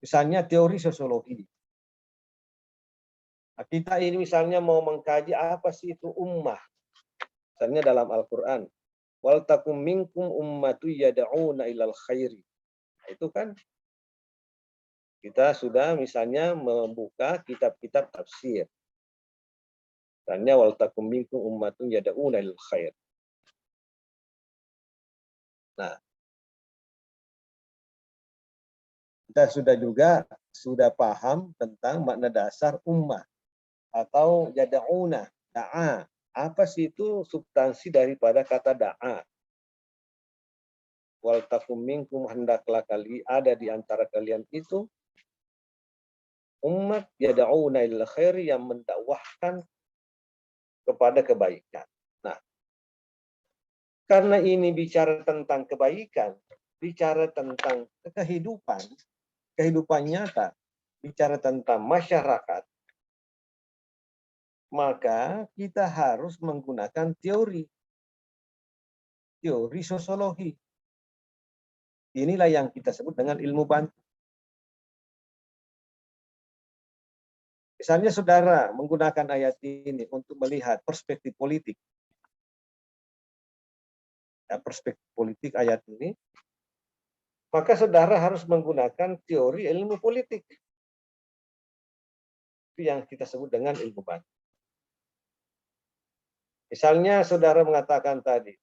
Misalnya teori sosiologi. Nah, kita ini misalnya mau mengkaji apa sih itu ummah. Misalnya dalam Al-Qur'an, wal takum minkum ummatu yad'una ilal khairi. Nah, itu kan kita sudah misalnya membuka kitab-kitab tafsir. Misalnya wal takum minkum ummatun yad'una ilal khair. Nah, kita sudah paham tentang makna dasar ummah atau yad'una, da'a. Apa sih itu substansi daripada kata da'a? Wal takum minkum, hendaklah ada di antara kalian itu umat yad'una ilal khair, yang mendakwahkan kepada kebaikan. Nah, karena ini bicara tentang kebaikan, bicara tentang kehidupan nyata, bicara tentang masyarakat, maka kita harus menggunakan teori sosiologi. Inilah yang kita sebut dengan ilmu bantu. Misalnya saudara menggunakan ayat ini untuk melihat perspektif politik. Ya, perspektif politik ayat ini, maka saudara harus menggunakan teori ilmu politik. Itu yang kita sebut dengan ilmu bantu. Misalnya saudara mengatakan tadi,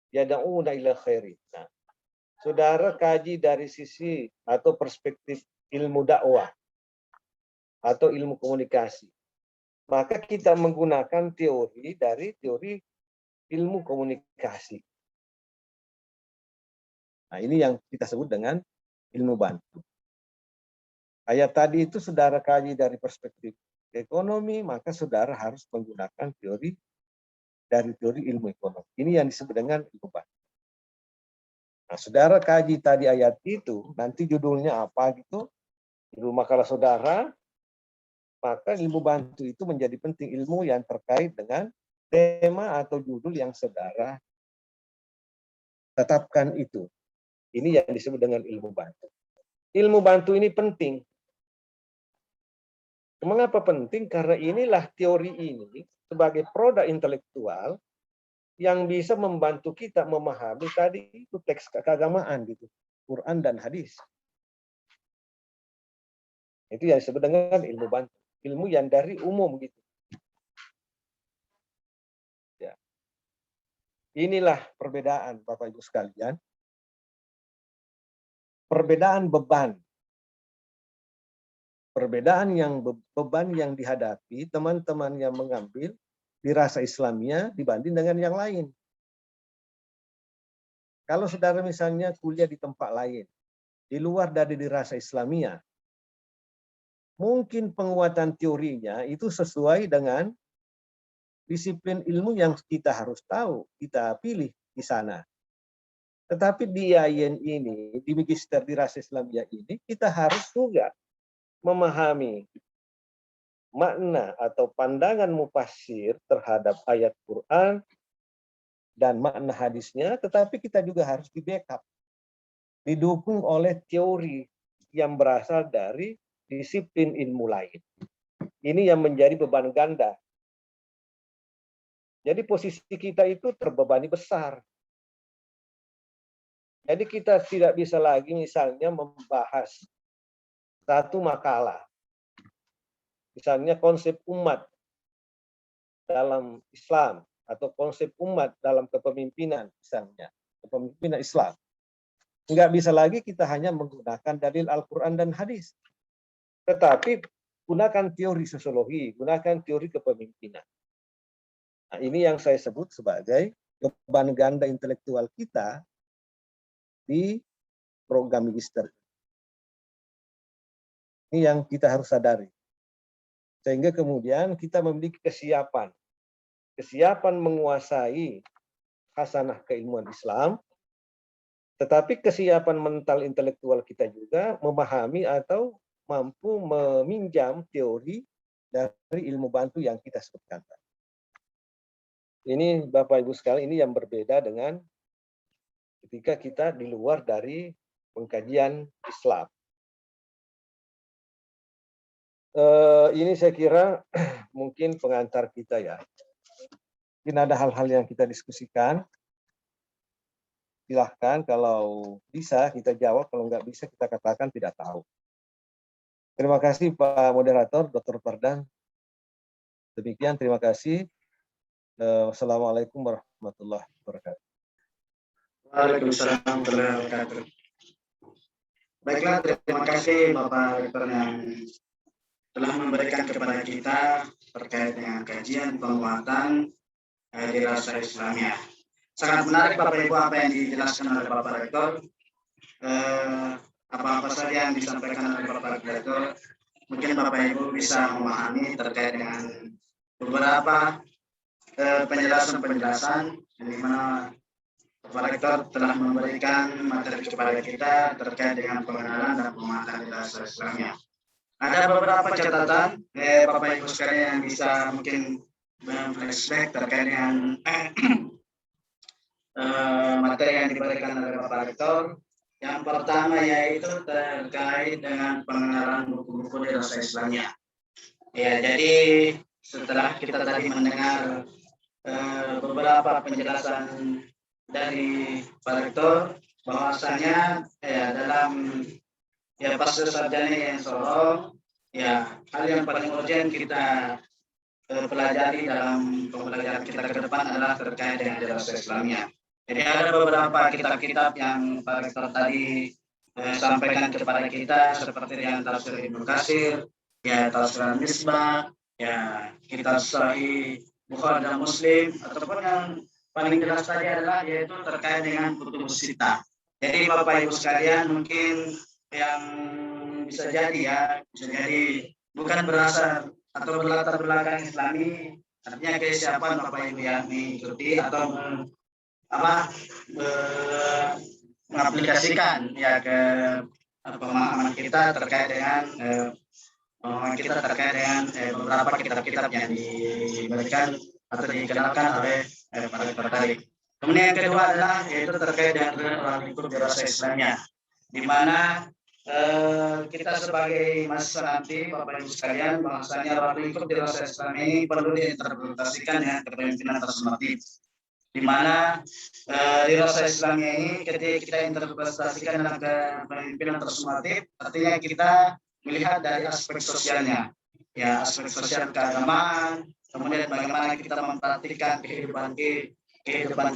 yad'una ila khairi. Nah, saudara kaji dari sisi atau perspektif ilmu dakwah atau ilmu komunikasi. Maka kita menggunakan teori dari teori ilmu komunikasi. Nah, ini yang kita sebut dengan ilmu bantu. Ayat tadi itu saudara kaji dari perspektif ekonomi, maka saudara harus menggunakan teori dari teori ilmu ekonomi. Ini yang disebut dengan ilmu bantu. Nah, saudara kaji tadi ayat itu, nanti judulnya apa gitu, judul makalah saudara, maka ilmu bantu itu menjadi penting, ilmu yang terkait dengan tema atau judul yang saudara tetapkan itu. Ini yang disebut dengan ilmu bantu. Ilmu bantu ini penting. Mengapa penting? Karena inilah teori ini sebagai produk intelektual yang bisa membantu kita memahami tadi itu teks keagamaan gitu, Quran dan hadis. Itu yang disebut dengan ilmu bantu, ilmu yang dari umum gitu. Ya. Inilah perbedaan Bapak Ibu sekalian. Perbedaan beban. Perbedaan yang beban yang dihadapi teman-teman yang mengambil di rasa Islamiyah dibanding dengan yang lain. Kalau saudara misalnya kuliah di tempat lain, di luar dari di rasa Islamiyah, mungkin penguatan teorinya itu sesuai dengan disiplin ilmu yang kita harus tahu, kita pilih di sana. Tetapi di IAIN ini, di Magister di rasa Islamiyah ini, kita harus juga memahami makna atau pandangan mufassir terhadap ayat Quran dan makna hadisnya, tetapi kita juga harus di backup, didukung oleh teori yang berasal dari disiplin ilmu lain. Ini yang menjadi beban ganda. Jadi posisi kita itu terbebani besar. Jadi kita tidak bisa lagi misalnya membahas satu makalah. Misalnya konsep umat dalam Islam atau konsep umat dalam kepemimpinan misalnya, kepemimpinan Islam. nggak bisa lagi kita hanya menggunakan dalil Al-Quran dan hadis. Tetapi gunakan teori sosiologi, gunakan teori kepemimpinan. Nah, ini yang saya sebut sebagai beban ganda intelektual kita di program magister. Ini yang kita harus sadari. Sehingga kemudian kita memiliki kesiapan menguasai khasanah keilmuan Islam, tetapi kesiapan mental intelektual kita juga memahami atau mampu meminjam teori dari ilmu bantu yang kita sebutkan. Ini Bapak Ibu sekalian, ini yang berbeda dengan ketika kita di luar dari pengkajian Islam. Ini saya kira mungkin pengantar kita ya. Mungkin ada hal-hal yang kita diskusikan. Silahkan kalau bisa kita jawab, kalau nggak bisa kita katakan tidak tahu. Terima kasih Pak Moderator, Dr. Fardan. Demikian, terima kasih. Wassalamualaikum warahmatullahi wabarakatuh. Waalaikumsalam warahmatullahi wabarakatuh. Baiklah, terima kasih Bapak Rektor yang telah memberikan kepada kita terkait dengan kajian penguatan dirasa Islamiyah. Sangat menarik Bapak Ibu apa yang dijelaskan oleh Bapak Rektor. Apa-apa saja yang disampaikan oleh Bapak Rektor, mungkin Bapak Ibu bisa memahami terkait dengan beberapa penjelasan-penjelasan di mana Bapak Rektor telah memberikan materi kepada kita terkait dengan pengenalan dan penguatan dirasa Islamiyah. Ada beberapa catatan Bapak Ibu sekalian yang bisa mungkin flashback terkait dengan materi yang diberikan oleh Bapak Rektor. Yang pertama yaitu terkait dengan pengenalan buku-buku dirasa Islamiyah. Ya, jadi setelah kita tadi mendengar beberapa penjelasan dari Pak Rektor bahwasanya dalam fase sarjana yang Solo, hal yang paling urgent kita pelajari dalam pembelajaran kita ke depan adalah terkait dengan dirasa Islamiyah. Jadi ada beberapa kitab-kitab yang Pak Rektor tadi sampaikan kepada kita seperti yang Tafsir Ibnu Katsir, Tafsir Al-Misbah, kitab Sahih Bukhari dan Muslim, ataupun yang paling jelas tadi adalah yaitu terkait dengan Kutubus Sittah. Jadi Bapak Ibu sekalian mungkin yang bisa jadi bukan berasal atau berlatar belakang Islami, artinya kesiapan Bapak Ibu yang mengikuti atau mengaplikasikan ke pemahaman kita terkait dengan beberapa kitab-kitab yang diberikan atau dikenalkan oleh Pak Rektor tadi. Kemudian yang kedua adalah yaitu terkait dengan lingkup dirasa Islamiyah, di mana kita sebagai mahasiswa nanti Bapak Ibu sekalian bahwasanya lingkup dirasa Islamiyah ini perlu diinterpretasikan dengan kepemimpinan transformatif, di mana dirasa Islamiyah ini ketika kita interpretasikan dengan kepemimpinan transformatif, artinya kita melihat dari aspek sosialnya, aspek sosial keagamaan, kemudian bagaimana kita mempraktikkan kehidupan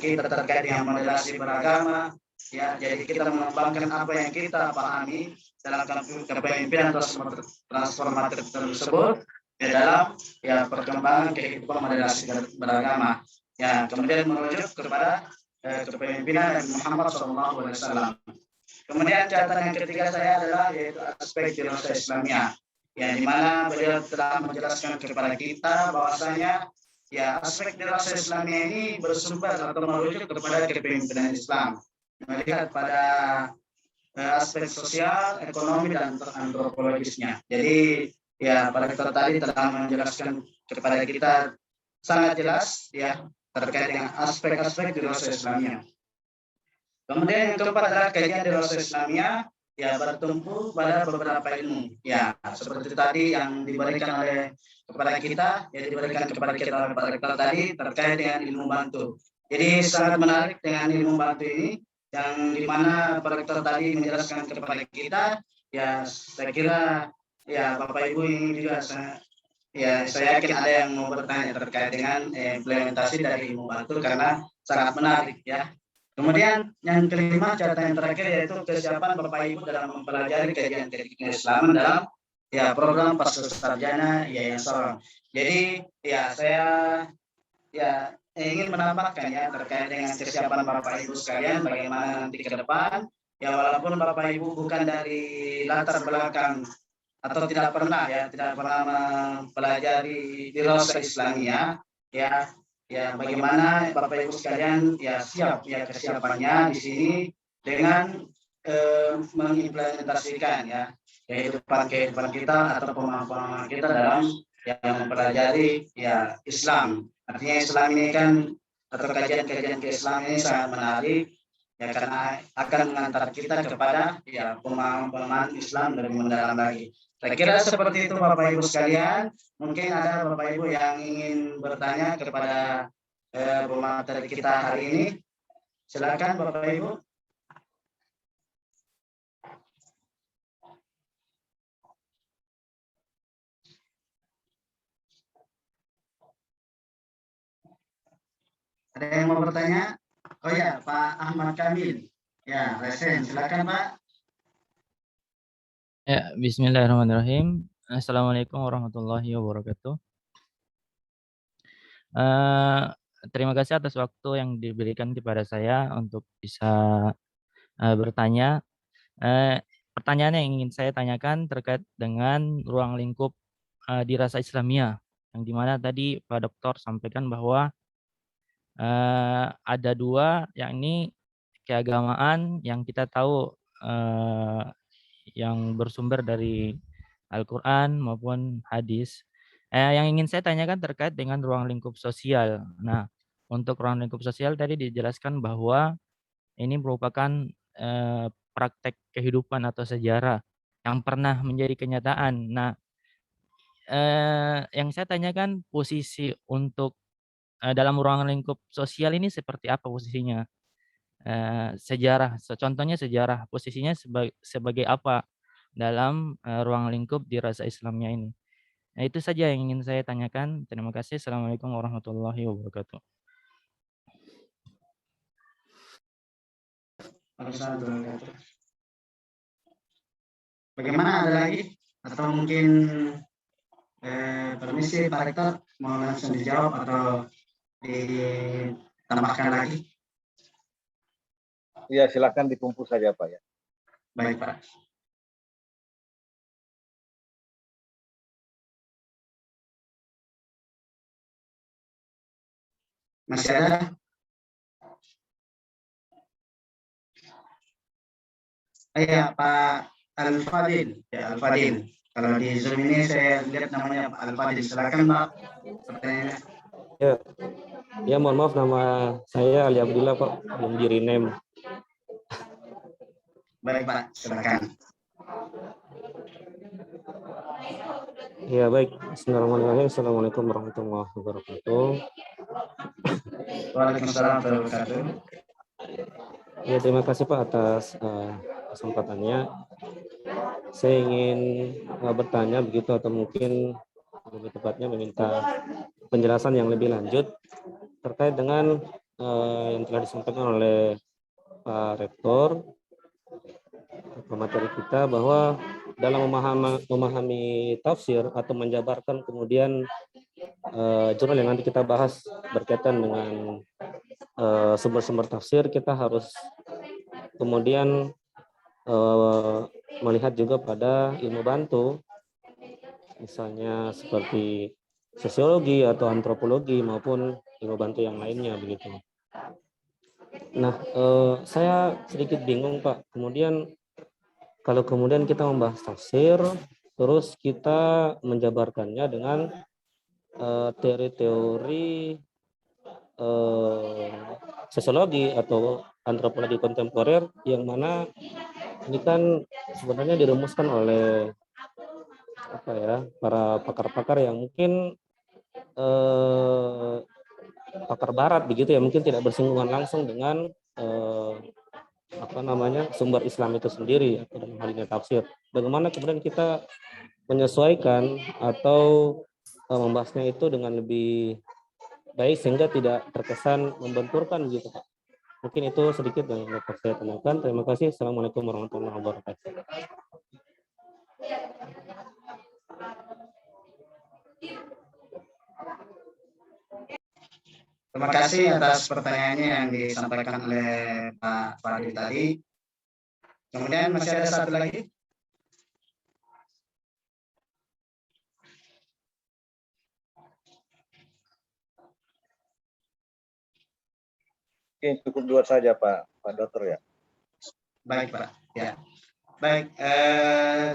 kita terkait dengan moderasi beragama, jadi kita mengembangkan apa yang kita pahami dalam kepemimpinan transformatif tersebut dalam perkembangan kehidupan moderasi beragama, kemudian merujuk kepada kepemimpinan Nabi Muhammad SAW. Kemudian catatan yang ketiga saya adalah yaitu aspek dirasa Islamiyah, di mana beliau telah menjelaskan kepada kita bahwasanya aspek dirasa Islamiyah ini bersumber atau merujuk kepada kepemimpinan Islam, melihat pada aspek sosial, ekonomi dan antropologisnya. Jadi Pak Rektor tadi telah menjelaskan kepada kita sangat jelas terkait dengan aspek-aspek dirasa Islamiyah. Kemudian yang keempat adalah kajian dirasa Islamiyah bertumpu pada beberapa ilmu, seperti tadi yang diberikan oleh kepada kita, diberikan kepada kita oleh Pak Rektor tadi terkait dengan ilmu bantu. Jadi sangat menarik dengan ilmu bantu ini, yang dimana Pak Rektor tadi menjelaskan kepada kita, saya kira Bapak Ibu ini juga saya yakin ada yang mau bertanya terkait dengan implementasi dari ilmu bantu karena sangat menarik Kemudian yang kelima, catatan yang terakhir yaitu kesiapan Bapak Ibu dalam mempelajari kajian keislaman dalam program pasca sarjana Yayasan. Jadi saya ingin menambahkan terkait dengan kesiapan Bapak Ibu sekalian bagaimana nanti ke depan. Walaupun Bapak Ibu bukan dari latar belakang atau tidak pernah mempelajari dirasah Islamiyah, bagaimana Bapak Ibu sekalian siap kesiapannya di sini dengan mengimplementasikan kehidupan kita atau pemahaman kita dalam mempelajari Islam. Artinya Islam ini kan atau kajian-kajian keislaman ini sangat menarik karena akan mengantar kita kepada pemahaman Islam lebih mendalam lagi. Saya kira seperti itu Bapak Ibu sekalian. Mungkin ada Bapak Ibu yang ingin bertanya kepada pemateri kita hari ini. Silakan Bapak Ibu. Ada yang mau bertanya? Oh ya, Pak Ahmad Kamil. Resen, silakan Pak. Bismillahirrahmanirrahim. Assalamualaikum warahmatullahi wabarakatuh. Terima kasih atas waktu yang diberikan kepada saya untuk bisa bertanya. Pertanyaan yang ingin saya tanyakan terkait dengan ruang lingkup dirasah Islamiyah, yang dimana tadi Pak Doktor sampaikan bahwa ada dua, yakni keagamaan yang kita tahu yang bersumber dari Al-Quran maupun hadis. Yang ingin saya tanyakan terkait dengan ruang lingkup sosial. Nah, untuk ruang lingkup sosial tadi dijelaskan bahwa ini merupakan praktek kehidupan atau sejarah yang pernah menjadi kenyataan. Nah, yang saya tanyakan posisi untuk dalam ruang lingkup sosial ini seperti apa posisinya? Sejarah, contohnya sejarah, posisinya sebagai apa dalam ruang lingkup dirasah Islamnya ini. Nah, itu saja yang ingin saya tanyakan. Terima kasih. Assalamualaikum warahmatullahi wabarakatuh. Bagaimana, ada lagi? Atau mungkin permisi Pak Rektor mau langsung dijawab atau ditambahkan lagi? Ya, silakan dikumpul saja Pak ya. Baik Pak. Masih ada? Iya Pak Al-Fadil. Ya Al-Fadil. Kalau di Zoom ini saya lihat namanya Pak Al-Fadil. Silakan Pak. Pertanyaannya. Ya, mohon maaf, nama saya Ali Abdullah Pak, belum di rename. Baik Pak, silakan. Ya baik, Bismillahirrahmanirrahim. Assalamualaikum warahmatullahi wabarakatuh. Waalaikumsalam warahmatullahi wabarakatuh. Ya, terima kasih Pak atas kesempatannya. Saya ingin bertanya begitu, atau mungkin lebih tepatnya meminta penjelasan yang lebih lanjut terkait dengan yang telah disampaikan oleh Pak Rektor, pemateri kita, bahwa dalam memahami tafsir atau menjabarkan kemudian jurnal yang nanti kita bahas berkaitan dengan sumber-sumber tafsir, kita harus kemudian melihat juga pada ilmu bantu, misalnya seperti sosiologi atau antropologi maupun ilmu bantu yang lainnya begitu. Nah, saya sedikit bingung Pak. Kemudian kalau kemudian kita membahas tafsir, terus kita menjabarkannya dengan teori-teori sosiologi atau antropologi kontemporer, yang mana ini kan sebenarnya dirumuskan oleh para pakar-pakar yang mungkin pakar barat begitu ya, mungkin tidak bersinggungan langsung dengan sumber Islam itu sendiri atau dalam hal ini tafsir. Bagaimana kemudian kita menyesuaikan atau membahasnya itu dengan lebih baik sehingga tidak terkesan membenturkan gitu Pak. Mungkin itu sedikit yang dapat saya tanyakan. Terima kasih. Assalamualaikum warahmatullahi wabarakatuh. Terima kasih atas pertanyaannya yang disampaikan oleh Pak Fadil tadi. Kemudian masih ada satu lagi. Oke, cukup 2 saja Pak Dokter ya. Baik Pak. Ya. Baik.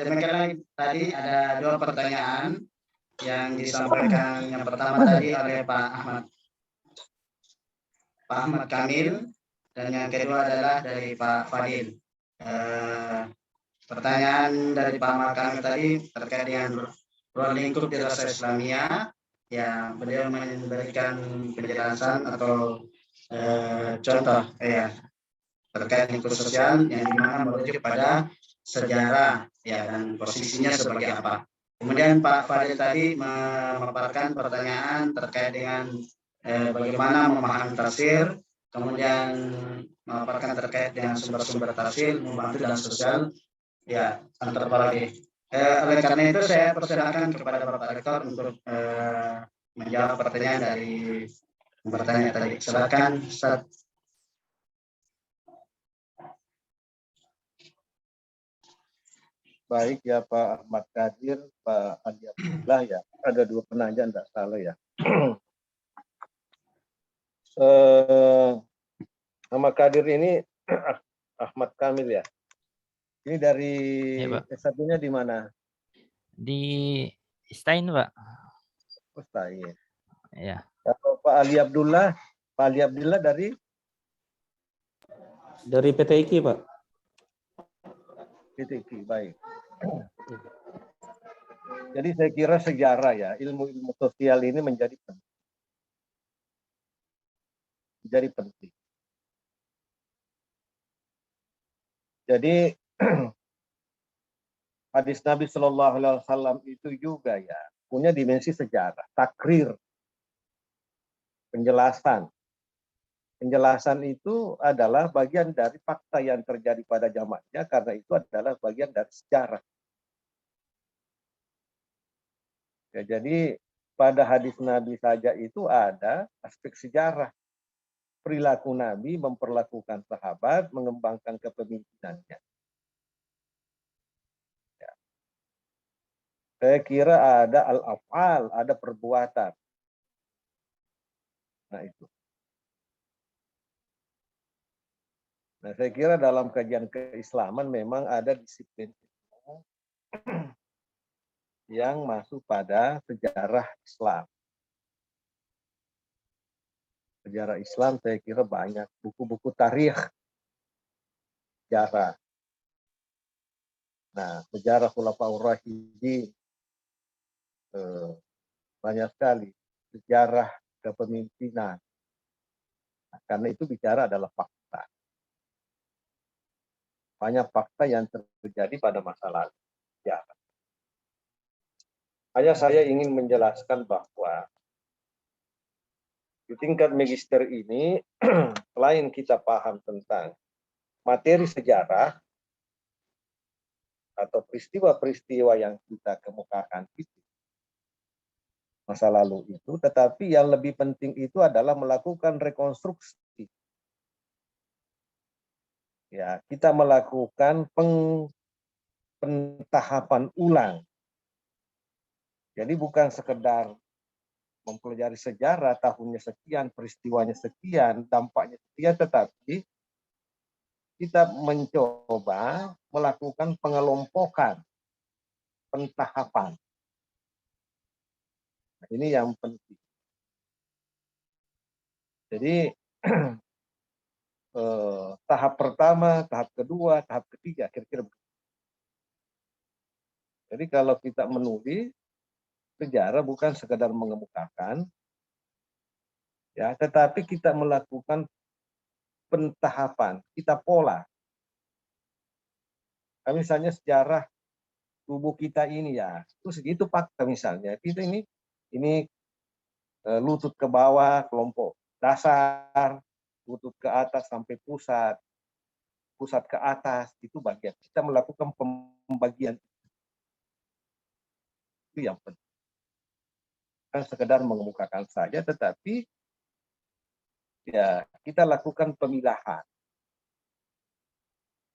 Demikian tadi ada 2 pertanyaan yang disampaikan. Yang pertama tadi oleh Pak Ahmad Kamil, dan yang kedua adalah dari Pak Fadil. Pertanyaan dari Pak Ahmad Kamil tadi terkait dengan ruang lingkup dirasa Islamia. Ya, beliau memberikan penjelasan atau contoh terkait lingkup sosial yang dimana merujuk pada sejarah ya dan posisinya sebagai apa. Kemudian Pak Fadil tadi memaparkan pertanyaan terkait dengan bagaimana memahami tafsir, kemudian memaparkan terkait dengan sumber-sumber tafsir membantu dalam sosial ya antropologi. Oleh karena itu saya persilakan kepada Bapak Rektor untuk menjawab pertanyaan dari bertanya tadi. Silakan Ustaz. Baik ya Pak Ahmad Kadir, Pak Adi Abdullah ya. Ada 2 penanya enggak salah ya. Ahmad Kadir ini Ahmad Kamil ya. Ini dari Ya, Pak. S1-nya di mana? Di Stein, Pak. Ustaz. Ya. Kalau Pak Ali Abdullah dari PTIQ, Pak. PTIQ, baik. Jadi saya kira sejarah ya, ilmu-ilmu sosial ini menjadi penting. Jadi hadis Nabi Shallallahu Alaihi Wasallam itu juga ya punya dimensi sejarah, takrir, penjelasan. Penjelasan itu adalah bagian dari fakta yang terjadi pada zamannya, karena itu adalah bagian dari sejarah. Ya, jadi pada hadis Nabi saja itu ada aspek sejarah. Perilaku Nabi memperlakukan sahabat, mengembangkan kepemimpinannya. Ya. Saya kira ada al-af'al, ada perbuatan. Nah itu. Nah, saya kira dalam kajian keislaman memang ada disiplin yang masuk pada sejarah Islam. Sejarah Islam saya kira banyak. Buku-buku tarikh sejarah. Nah, sejarah Khulafaur Rasyidin banyak sekali. Sejarah kepemimpinan. Nah, karena itu bicara adalah fakta. Banyak fakta yang terjadi pada masa lalu. Ya. Hanya saya ingin menjelaskan bahwa di tingkat magister ini, selain kita paham tentang materi sejarah atau peristiwa-peristiwa yang kita kemukakan itu masa lalu itu, tetapi yang lebih penting itu adalah melakukan rekonstruksi. Ya, kita melakukan pentahapan ulang. Jadi bukan sekedar mempelajari sejarah, tahunnya sekian, peristiwanya sekian, dampaknya sekian, tetapi kita mencoba melakukan pengelompokan, pentahapan. Nah, ini yang penting. Jadi tahap pertama, tahap kedua, tahap ketiga, kira-kira begitu. Jadi kalau kita menulis sejarah bukan sekedar mengemukakan, ya, tetapi kita melakukan pentahapan, kita pola. Nah, misalnya sejarah tubuh kita ini ya, itu segitu fakta misalnya. Kita ini lutut ke bawah, kelompok dasar, lutut ke atas sampai pusat, pusat ke atas, itu bagian. Kita melakukan pembagian itu yang penting. Bukan sekedar mengemukakan saja, tetapi ya kita lakukan pemilahan.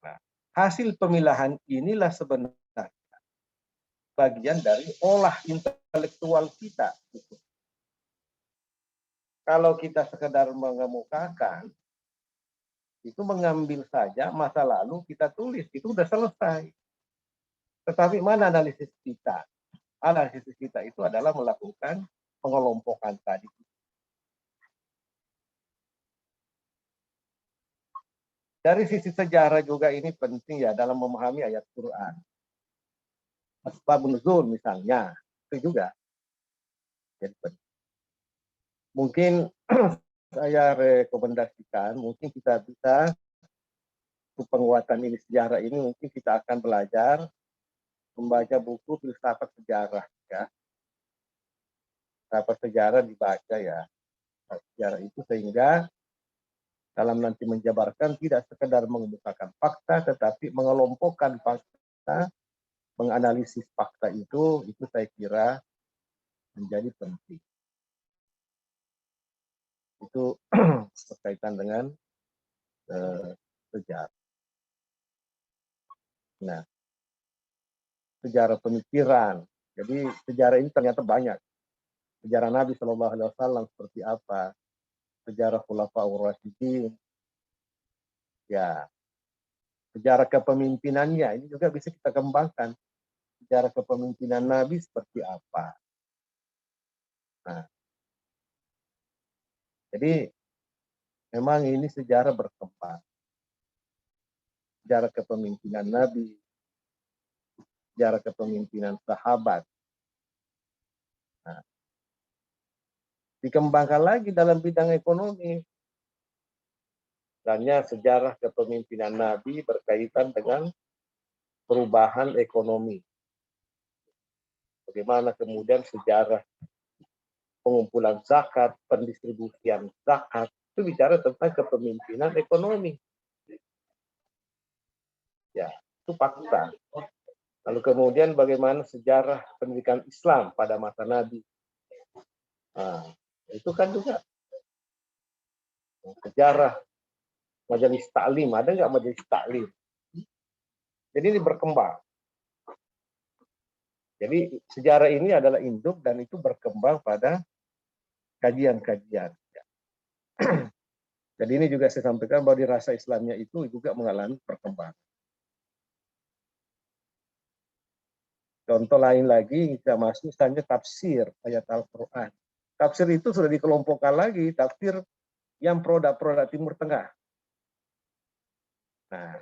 Nah, hasil pemilahan inilah sebenarnya bagian dari olah intelektual kita. Kalau kita sekedar mengemukakan, itu mengambil saja masa lalu kita tulis, itu sudah selesai. Tetapi mana analisis kita? Analisis kita itu adalah melakukan pengelompokan tadi. Dari sisi sejarah juga ini penting ya dalam memahami ayat Quran. Asbabun nuzul misalnya, itu juga. Jadi penting. Mungkin saya rekomendasikan, mungkin kita bisa untuk penguatan ini sejarah ini mungkin kita akan belajar membaca buku filsafat sejarah ya. Filsafat sejarah dibaca ya. Sejarah itu sehingga dalam nanti menjabarkan tidak sekedar mengemukakan fakta tetapi mengelompokkan fakta, menganalisis fakta itu saya kira menjadi penting. Itu berkaitan dengan sejarah. Nah, sejarah pemikiran. Jadi sejarah ini ternyata banyak. Sejarah Nabi Shallallahu Alaihi Wasallam seperti apa? Sejarah Khulafaur Rasyidin. Ya, sejarah kepemimpinannya ini juga bisa kita kembangkan. Sejarah kepemimpinan Nabi seperti apa? Nah, jadi memang ini sejarah berkembang. Sejarah kepemimpinan Nabi, sejarah kepemimpinan sahabat. Nah, dikembangkan lagi dalam bidang ekonomi. Misalnya sejarah kepemimpinan Nabi berkaitan dengan perubahan ekonomi. Bagaimana kemudian sejarah pengumpulan zakat, pendistribusian zakat, itu bicara tentang kepemimpinan ekonomi. Ya, itu fakta. Lalu kemudian bagaimana sejarah pendidikan Islam pada masa Nabi. Nah, itu kan juga sejarah majelis taklim. Ada nggak majelis taklim? Jadi ini berkembang. Jadi sejarah ini adalah induk dan itu berkembang pada kajian-kajian. Jadi ini juga saya sampaikan bahwa di rasa Islamnya itu juga mengalami perkembangan. Contoh lain lagi, kita masuk misalnya tafsir ayat Al-Quran. Tafsir itu sudah dikelompokkan lagi, tafsir yang produk-produk Timur Tengah. Nah,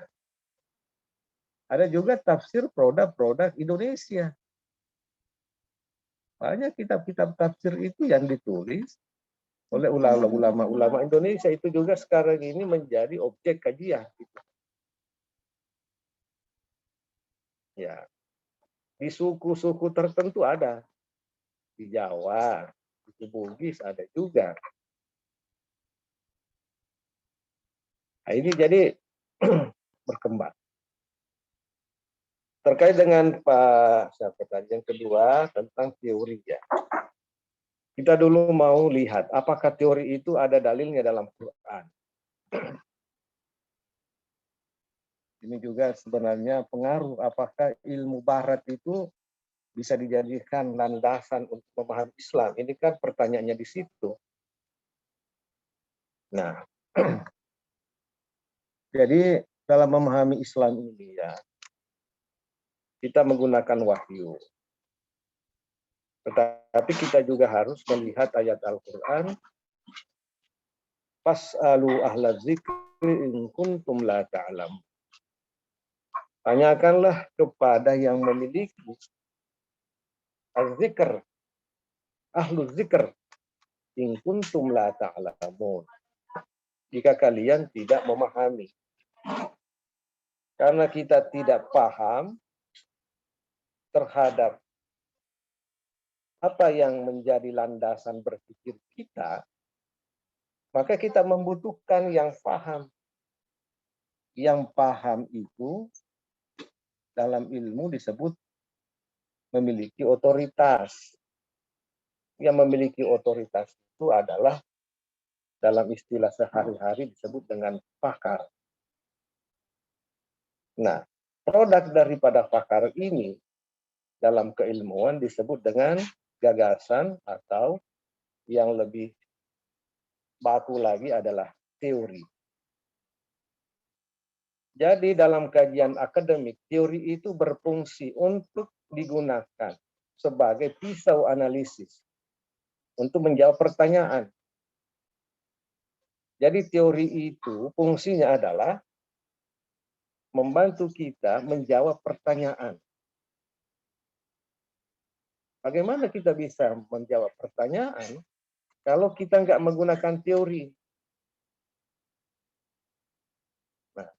ada juga tafsir produk-produk Indonesia. Banyak kitab-kitab tafsir itu yang ditulis oleh ulama-ulama Indonesia itu juga sekarang ini menjadi objek kajian. Ya, di suku-suku tertentu ada, di Jawa, di Bugis ada juga. Nah, ini jadi berkembang. Terkait dengan Pak siapa tadi yang kedua tentang teori ya. Kita dulu mau lihat apakah teori itu ada dalilnya dalam Quran. Ini juga sebenarnya pengaruh apakah ilmu barat itu bisa dijadikan landasan untuk memahami Islam. Ini kan pertanyaannya di situ. Nah, jadi dalam memahami Islam ini ya, kita menggunakan wahyu. Tetapi kita juga harus melihat ayat Al-Quran. Fas'alu ahla dzikri in kuntum la ta'lam. Tanyakanlah kepada yang memiliki az-zikr, ahlu zikr, in kuntum la ta'lamun. Jika kalian tidak memahami. Karena kita tidak paham terhadap apa yang menjadi landasan berpikir kita, Maka kita membutuhkan yang paham. Yang paham itu dalam ilmu disebut memiliki otoritas. Yang memiliki otoritas itu adalah dalam istilah sehari-hari disebut dengan pakar. Nah, produk daripada pakar ini dalam keilmuan disebut dengan gagasan atau yang lebih baku lagi adalah teori. Jadi dalam kajian akademik, teori itu berfungsi untuk digunakan sebagai pisau analisis untuk menjawab pertanyaan. Jadi teori itu fungsinya adalah membantu kita menjawab pertanyaan. Bagaimana kita bisa menjawab pertanyaan kalau kita nggak menggunakan teori? Nah,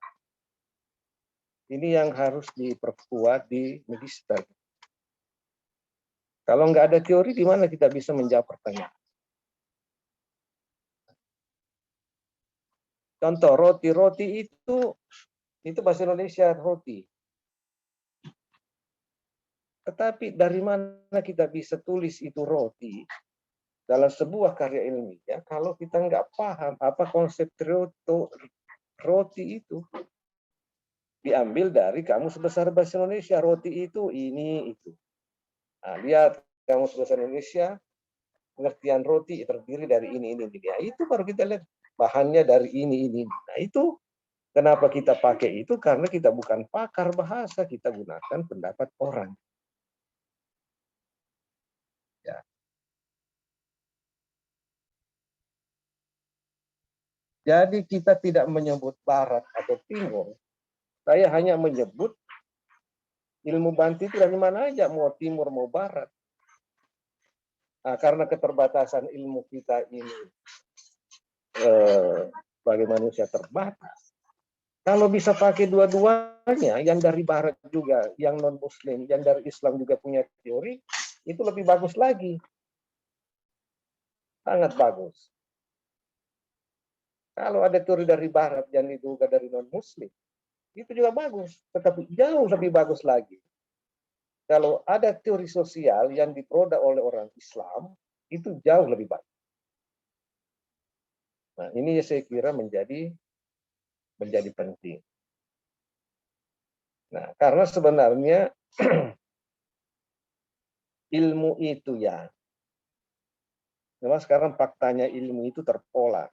ini yang harus diperkuat di magister. Kalau nggak ada teori, di mana kita bisa menjawab pertanyaan? Contoh, roti itu bahasa Indonesia roti. Tetapi dari mana kita bisa tulis itu roti dalam sebuah karya ilmiah kalau kita nggak paham apa konsep roti itu? Diambil dari kamus besar bahasa Indonesia, roti itu ini itu. Nah, lihat kamus bahasa Indonesia, pengertian roti terdiri dari ini. Ya, itu baru kita lihat bahannya dari ini. Nah, itu kenapa kita pakai itu? Karena kita bukan pakar bahasa, kita gunakan pendapat orang. Ya. Jadi kita tidak menyebut barat atau timur. Saya hanya menyebut ilmu bantu itu dari mana aja, mau timur mau barat. Nah, karena keterbatasan ilmu kita ini sebagai manusia terbatas. Kalau bisa pakai dua-duanya, yang dari barat juga, yang non-muslim, yang dari Islam juga punya teori, itu lebih bagus lagi. Sangat bagus. Kalau ada teori dari barat yang diduga dari non-muslim, itu juga bagus. Tetapi jauh lebih bagus lagi kalau ada teori sosial yang diproduksi oleh orang Islam, itu jauh lebih baik. Nah, ini saya kira menjadi penting. Nah, karena sebenarnya ilmu itu ya, memang sekarang faktanya ilmu itu terpola.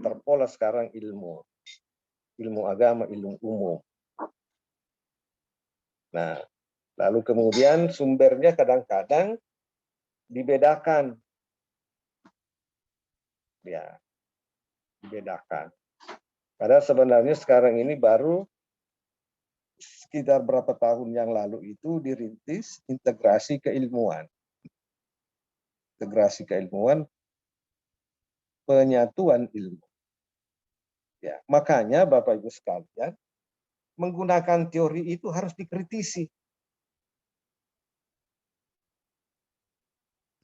Terpola sekarang ilmu agama, ilmu umum. Nah, lalu kemudian sumbernya kadang-kadang dibedakan. Ya, dibedakan. Padahal sebenarnya sekarang ini baru sekitar berapa tahun yang lalu itu dirintis integrasi keilmuan. Integrasi keilmuan, penyatuan ilmu. Ya, makanya Bapak Ibu sekalian, menggunakan teori itu harus dikritisi.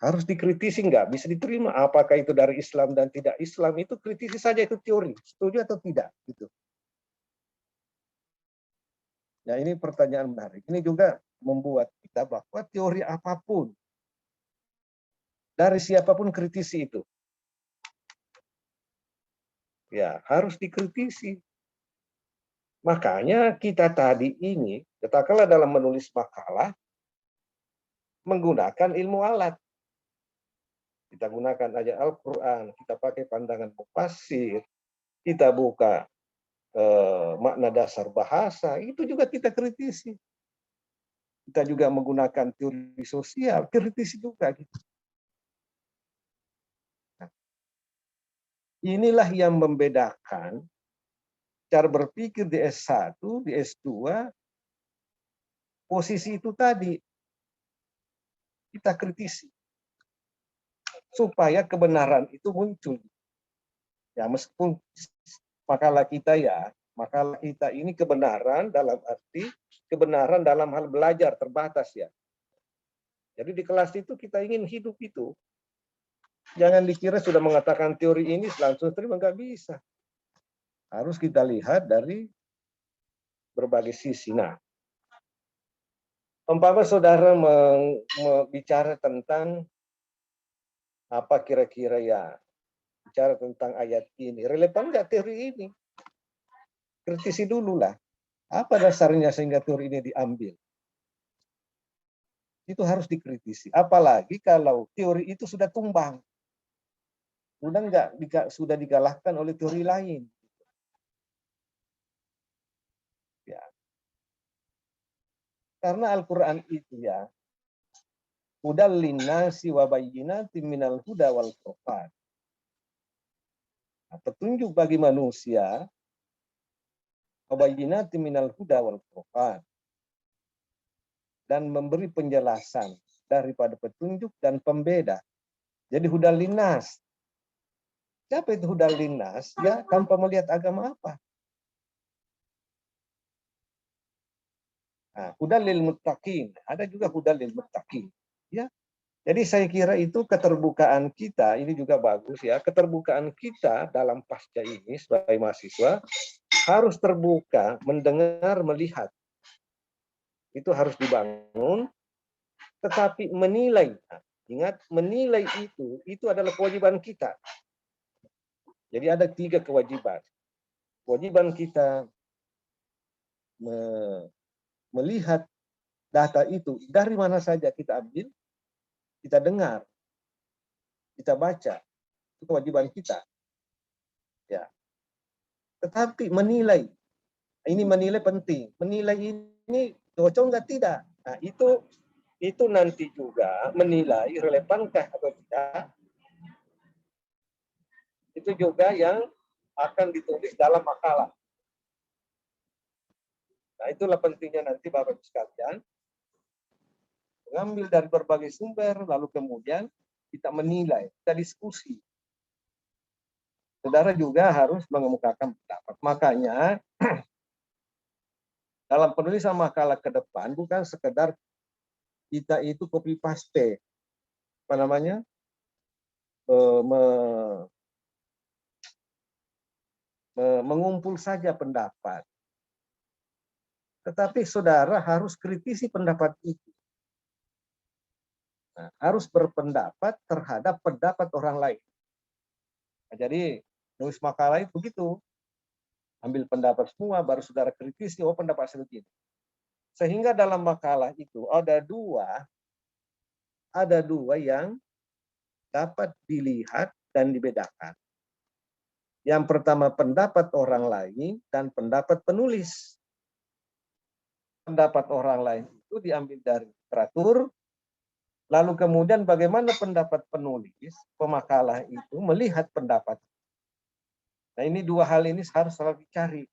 Harus dikritisi, nggak bisa diterima. Apakah itu dari Islam dan tidak Islam, itu kritisi saja itu teori. Setuju atau tidak? Gitu. Ya, ini pertanyaan menarik. Ini juga membuat kita bahwa teori apapun, dari siapapun kritisi itu. Ya, harus dikritisi. Makanya kita tadi ini, katakanlah dalam menulis makalah, menggunakan ilmu alat. Kita gunakan ayat Al-Quran, kita pakai pandangan mufassir, kita buka makna dasar bahasa, itu juga kita kritisi. Kita juga menggunakan teori sosial, kritisi juga. Gitu. Nah, inilah yang membedakan cara berpikir di S1, di S2, posisi itu tadi kita kritisi supaya kebenaran itu muncul. Ya, meskipun makalah kita ini kebenaran dalam arti kebenaran dalam hal belajar terbatas ya. Jadi di kelas itu kita ingin hidup itu Jangan dikira sudah mengatakan teori ini langsung terima, nggak bisa. Harus kita lihat dari berbagai sisi. Nah, umpama saudara bicara tentang apa kira-kira ya, bicara tentang ayat ini, relevan nggak teori ini? Kritisi dulu lah. Apa dasarnya sehingga teori ini diambil? Itu harus dikritisi. Apalagi kalau teori itu sudah tumbang. Sudah digalakkan oleh teori lain. Ya. Karena Al-Quran itu ya, hudal linnasi wa bayyinatin minal huda wal furqan. Nah, petunjuk bagi manusia, wa bayyinatin minal huda wal furqan. Dan memberi penjelasan daripada petunjuk dan pembeda. Jadi hudal linnas. Siapa itu hudal linnas? Ya, tanpa melihat agama apa. Nah, hudal lil muttaqin. Ada juga hudal lil muttaqin. Ya. Jadi saya kira itu keterbukaan kita, ini juga bagus ya. Keterbukaan kita dalam pasca ini sebagai mahasiswa harus terbuka, mendengar, melihat. Itu harus dibangun, tetapi menilai. Ingat, menilai itu adalah kewajiban kita. Jadi ada 3 kewajiban. Kewajiban kita melihat data itu dari mana saja kita ambil, kita dengar, kita baca, itu kewajiban kita. Ya. Tetapi menilai, ini menilai penting. Menilai ini cocok nggak tidak? Nah, itu nanti juga menilai relevankah atau tidak. Itu juga yang akan ditulis dalam makalah. Nah, itulah pentingnya nanti Bapak Ibu sekalian, mengambil dari berbagai sumber, lalu kemudian kita menilai, kita diskusi. Saudara juga harus mengemukakan pendapat. Makanya dalam penulisan makalah ke depan bukan sekedar kita itu copy paste, apa namanya, mengumpul saja pendapat. Tetapi saudara harus kritisi pendapat itu. Nah, harus berpendapat terhadap pendapat orang lain. Nah, jadi nulis makalah itu begitu. Ambil pendapat semua, baru saudara kritisi, oh pendapat saya begini. Sehingga dalam makalah itu ada dua yang dapat dilihat dan dibedakan. Yang pertama pendapat orang lain dan pendapat penulis. Pendapat orang lain itu diambil dari literatur, lalu kemudian bagaimana pendapat penulis, pemakalah itu melihat pendapat. Nah, ini 2 hal ini harus selalu dicari.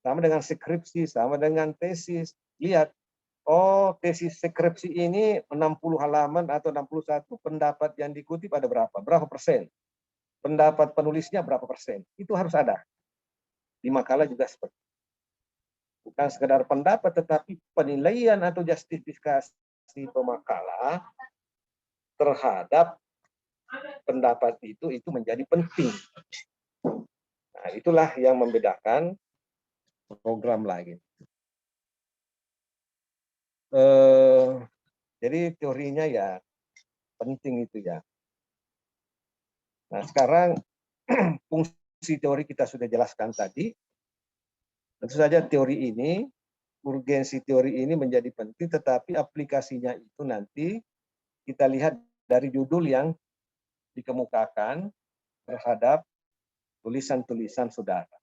Sama dengan skripsi, sama dengan tesis. Lihat, oh tesis skripsi ini 60 halaman atau 61, pendapat yang dikutip ada berapa? Berapa persen? Pendapat penulisnya berapa persen? Itu harus ada. Di makalah juga seperti itu. Bukan sekedar pendapat, tetapi penilaian atau justifikasi pemakalah terhadap pendapat itu menjadi penting. Nah, itulah yang membedakan program lain. Jadi teorinya ya penting itu ya. Nah, sekarang fungsi teori kita sudah jelaskan tadi. Tentu saja teori ini, urgensi teori ini menjadi penting, tetapi aplikasinya itu nanti kita lihat dari judul yang dikemukakan terhadap tulisan-tulisan saudara.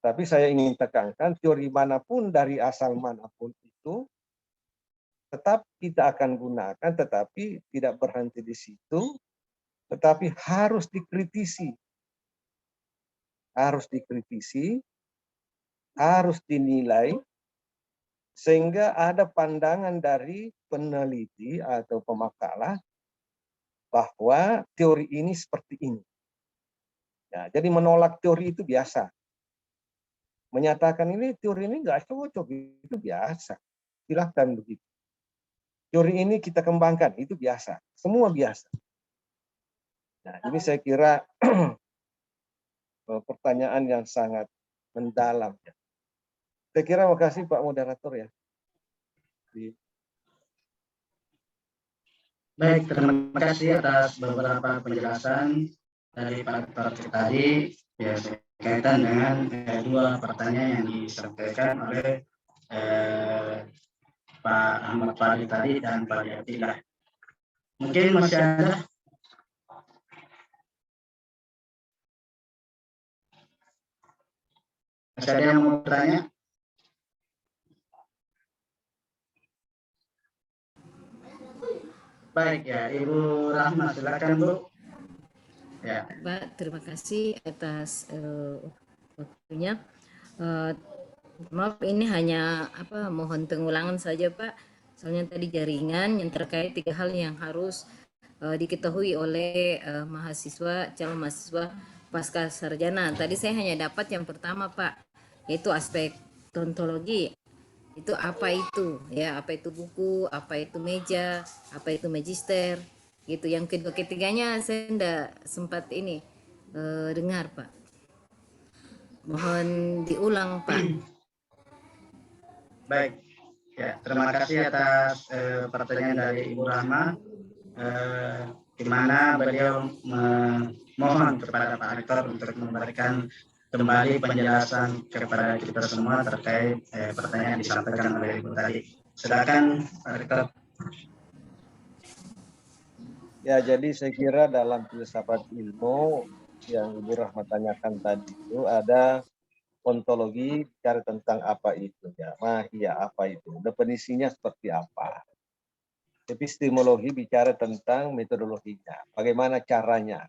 Tapi saya ingin tekankan, teori manapun dari asal manapun itu, tetap kita akan gunakan, tetapi tidak berhenti di situ, tetapi harus dikritisi. Harus dikritisi, harus dinilai, sehingga ada pandangan dari peneliti atau pemakalah bahwa teori ini seperti ini. Ya, jadi menolak teori itu biasa. Menyatakan ini teori ini nggak cocok, itu biasa. Silahkan begitu. teori ini kita kembangkan, itu biasa, semua biasa. Nah, ini saya kira pertanyaan yang sangat mendalam. Saya kira makasih Pak Moderator ya. Baik, terima kasih atas beberapa penjelasan dari Pak Rektor tadi ya, berkaitan dengan dua pertanyaan yang disampaikan oleh Pak Ahmad Fahri tadi dan Pak Yatilah. Mungkin masih ada yang mau bertanya? Baik ya, Ibu Rahma, silakan Bu. Ya. Pak, terima kasih atas waktunya. Maaf, ini hanya mohon pengulangan saja Pak. Soalnya tadi jaringan yang terkait 3 hal yang harus diketahui oleh mahasiswa, calon mahasiswa pasca sarjana. Tadi saya hanya dapat yang pertama Pak, yaitu aspek ontologi. Itu apa itu ya, apa itu buku, apa itu meja, apa itu magister gitu. Yang kedua ketiganya saya tidak sempat ini dengar Pak, mohon diulang Pak. Baik ya, terima kasih atas pertanyaan dari Ibu Rahma, di mana beliau memohon kepada Pak Rektor untuk memberikan kembali penjelasan kepada kita semua terkait pertanyaan yang disampaikan oleh Ibu tadi. Silakan Pak Rektor. Ya, jadi saya kira dalam filsafat ilmu yang Ibu Rahmat tanyakan tadi itu ada ontologi, bicara tentang apa itu ya, mahia apa itu, definisinya seperti apa. Epistemologi bicara tentang metodologinya, bagaimana caranya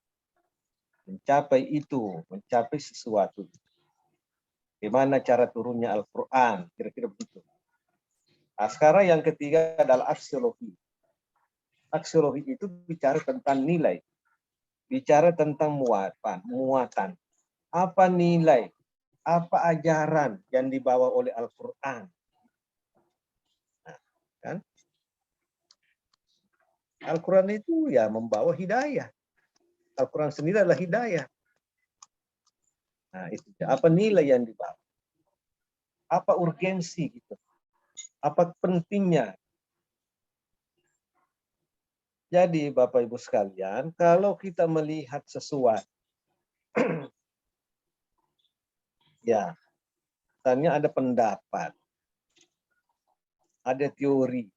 mencapai itu, mencapai sesuatu. Bagaimana cara turunnya Al-Quran, kira-kira begitu. Nah, sekarang yang ketiga adalah aksiologi. Aksiologi itu bicara tentang nilai, bicara tentang muatan. Apa nilai, apa ajaran yang dibawa oleh Al-Quran. Nah, kan? Al-Quran itu ya membawa hidayah. Al-Quran sendiri adalah hidayah. Nah, itu apa nilai yang dibawa? Apa urgensi gitu? Apa pentingnya? Jadi Bapak Ibu sekalian, kalau kita melihat sesuatu, ya, misalnya ada pendapat, ada teori,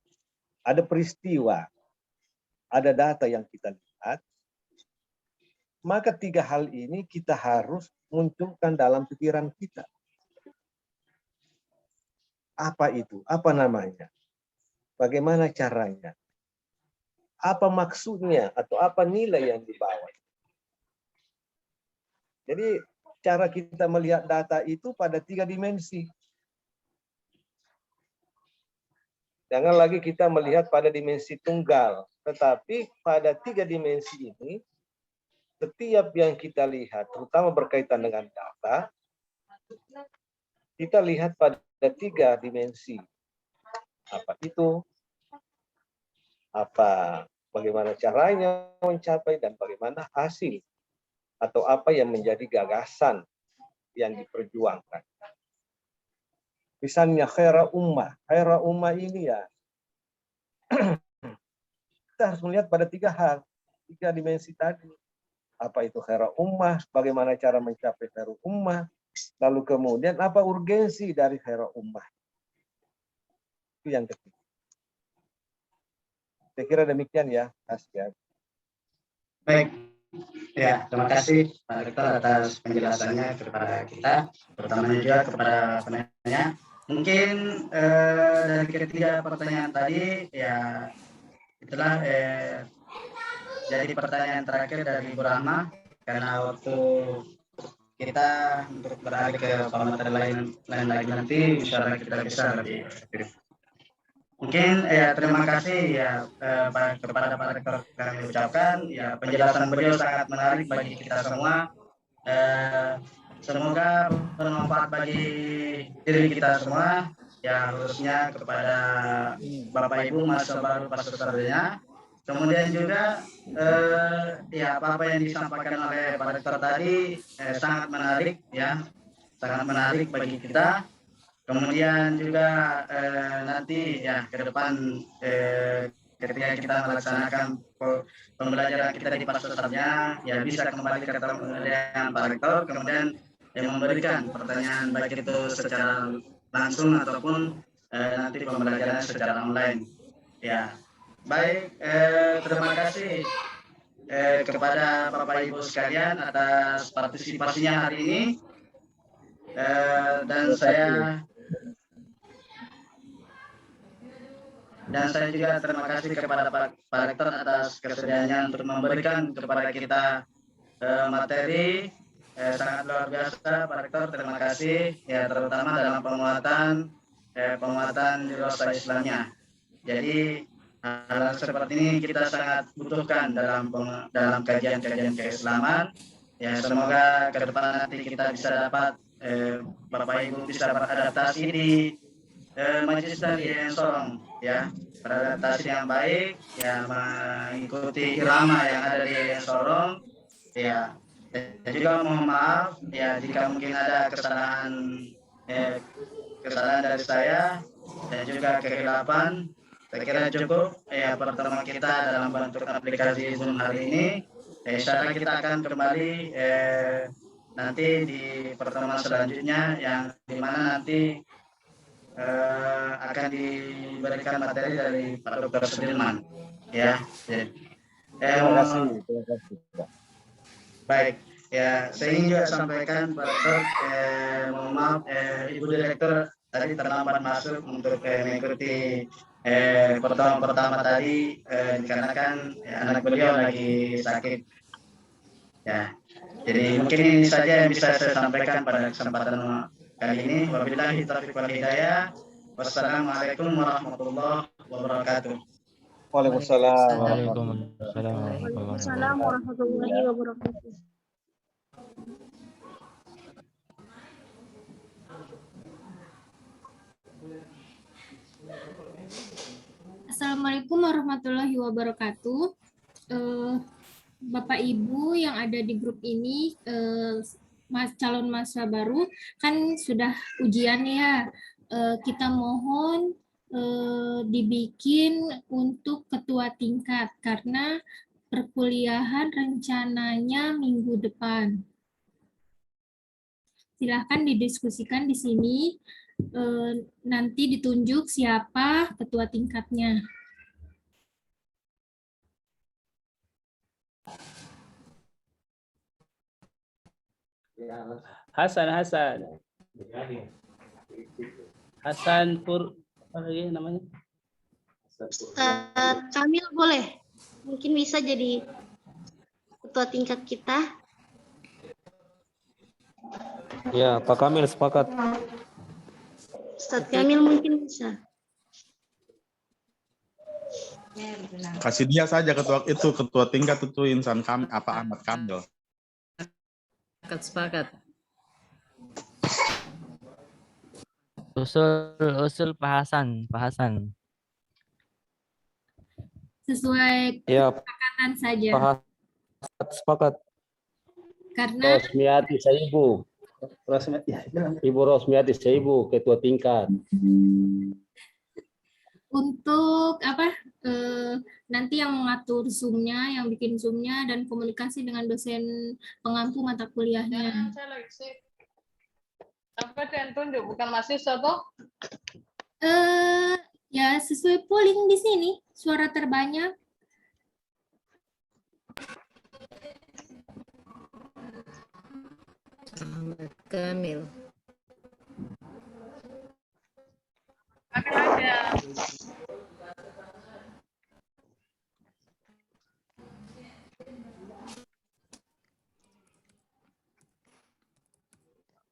ada peristiwa, ada data yang kita lihat, maka 3 hal ini kita harus munculkan dalam pikiran kita. Apa itu? Apa namanya? Bagaimana caranya? Apa maksudnya atau apa nilai yang dibawa? Jadi cara kita melihat data itu pada 3 dimensi. Jangan lagi kita melihat pada dimensi tunggal, tetapi pada 3 dimensi ini, setiap yang kita lihat, terutama berkaitan dengan data, kita lihat pada 3 dimensi. Apa itu? Bagaimana caranya mencapai dan bagaimana hasil atau apa yang menjadi gagasan yang diperjuangkan. Misalnya khaira ummah ini ya kita harus melihat pada 3 hal, 3 dimensi tadi. Apa itu khaira ummah, bagaimana cara mencapai khaira ummah, lalu kemudian apa urgensi dari khaira ummah. Itu yang ketiga. Saya kira demikian ya, Mas. Baik, ya terima kasih Pak Rektor atas penjelasannya kepada kita, terutama juga kepada penanya. Mungkin dari ketiga pertanyaan tadi ya itulah jadi pertanyaan terakhir dari Ibu Rahma, karena waktu kita untuk beralih ke materi lain lagi nanti insya kita bisa lebih efektif. Mungkin ya terima kasih ya kepada Pak Rektor kami ucapkan ya, penjelasan beliau sangat menarik bagi kita semua. Semoga bermanfaat bagi diri kita semua ya, khususnya kepada Bapak Ibu masa baru pesertanya. Kemudian juga ya apa yang disampaikan oleh Pak Rektor tadi sangat menarik ya, sangat menarik bagi kita. Kemudian juga nanti ya ke depan ketika kita melaksanakan pembelajaran kita di pesertanya ya bisa kembali ketemu dengan Pak Rektor, kemudian memberikan pertanyaan baik itu secara langsung ataupun nanti pembelajaran secara online. Ya, baik. Terima kasih kepada Bapak Ibu sekalian atas partisipasinya hari ini. Dan saya juga terima kasih kepada Pak Rektor atas kesediaannya untuk memberikan kepada kita materi sangat luar biasa. Pak Rektor, terima kasih ya, terutama dalam penguatan Wirausaha Islamnya. Jadi hal seperti ini kita sangat butuhkan dalam kajian-kajian keislaman. Ya, semoga ke depan nanti kita bisa dapat Bapak Ibu bisa beradaptasi di Majelis Taklim Sorong, ya, beradaptasi yang baik, ya, mengikuti irama yang ada di Sorong, ya. Dan juga mohon maaf, ya, jika mungkin ada kesalahan dari saya dan juga kehilapan. Saya kira cukup ya pertemuan kita dalam bentuk aplikasi Zoom hari ini. Insya Allah kita akan kembali nanti di pertemuan selanjutnya yang dimana nanti akan diberikan materi dari Pak Dr. Sudirman. Ya. Terima kasih. Baik. Ya, saya ingin juga sampaikan Pak Dr. Mohon maaf Ibu Direktur tadi terlambat masuk untuk mengikuti pertemuan pertama tadi dikarenakan anak beliau lagi sakit. Ya. Jadi mungkin ini saja yang bisa saya sampaikan pada kesempatan kali ini. Wabillahi taufiq wal hidayah. Wassalamualaikum warahmatullahi wabarakatuh. Waalaikumsalam. Waalaikumsalam warahmatullahi wabarakatuh. Assalamualaikum warahmatullahi wabarakatuh. Bapak Ibu yang ada di grup ini, calon mahasiswa baru kan sudah ujian ya. Kita mohon dibikin untuk ketua tingkat karena perkuliahan rencananya minggu depan. Silahkan didiskusikan di sini. Nanti ditunjuk siapa ketua tingkatnya. Hasan Pur, apa lagi namanya? Kamil boleh, mungkin bisa jadi ketua tingkat kita. Ya, Pak Kamil sepakat. Ustadz Kamil mungkin bisa. Kasih dia saja ketua tingkat itu Insan Kamil Ahmad Kamil. Sepakat. Usul Pak Hasan. Sesuai Ya, kesepakatan saja. Pak Hasan sepakat. Karena Rosmiati Saibu. Ibu Rosmiati Saibu, ketua tingkat. untuk nanti yang mengatur Zoom-nya, yang bikin Zoom-nya dan komunikasi dengan dosen pengampu mata kuliahnya. Apa yang tunjuk bukan mahasiswa toh? Ya sesuai polling di sini, suara terbanyak. Kamil. Ambil aja.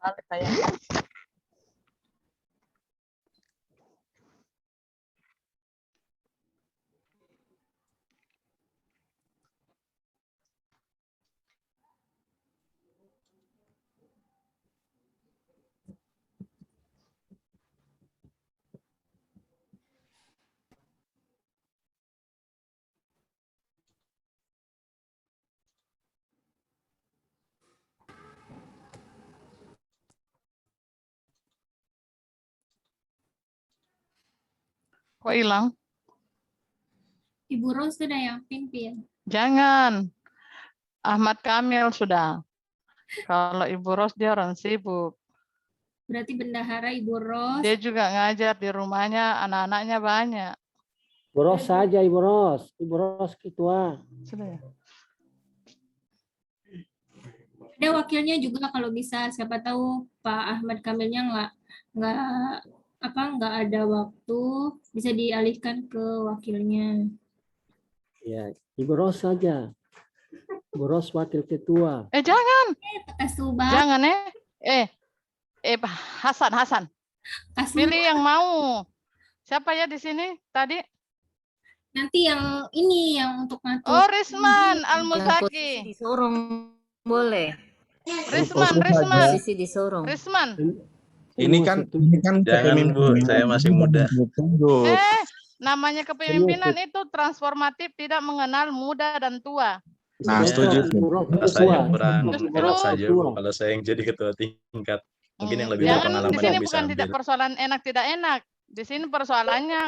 Balik saya. Kok hilang? Ibu Ros sudah yang pimpin. Jangan. Ahmad Kamil sudah. Kalau Ibu Ros dia orang sibuk. Berarti bendahara Ibu Ros. Dia juga ngajar di rumahnya, anak-anaknya banyak. Ibu Ros saja, Ibu Ros. Ibu Ros ketua. Sudah ya? Ada wakilnya juga kalau bisa. Siapa tahu Pak Ahmad Kamilnya nggak ada waktu, bisa dialihkan ke wakilnya. Ya, Ibu Ros saja. Ibu Ros wakil ketua. Jangan. Pak Subah. Jangan Hasan. Pilih yang mau. Siapa ya di sini tadi? Nanti yang ini yang untuk ngatur. Oh, Risman Yang Al-Muzaki. posisi disorong boleh. Risman. Posisi disorong. Risman. Ini kan Jangan Bu, saya masih muda. Namanya kepemimpinan itu transformatif, tidak mengenal muda dan tua. Nah, setuju. Saya kurang enak saja Bu, kalau saya yang jadi ketua tingkat. Mungkin yang lebih Jangan, berpengalaman di sini yang bisa bukan tidak ambil. persoalan enak tidak enak. Di sini persoalannya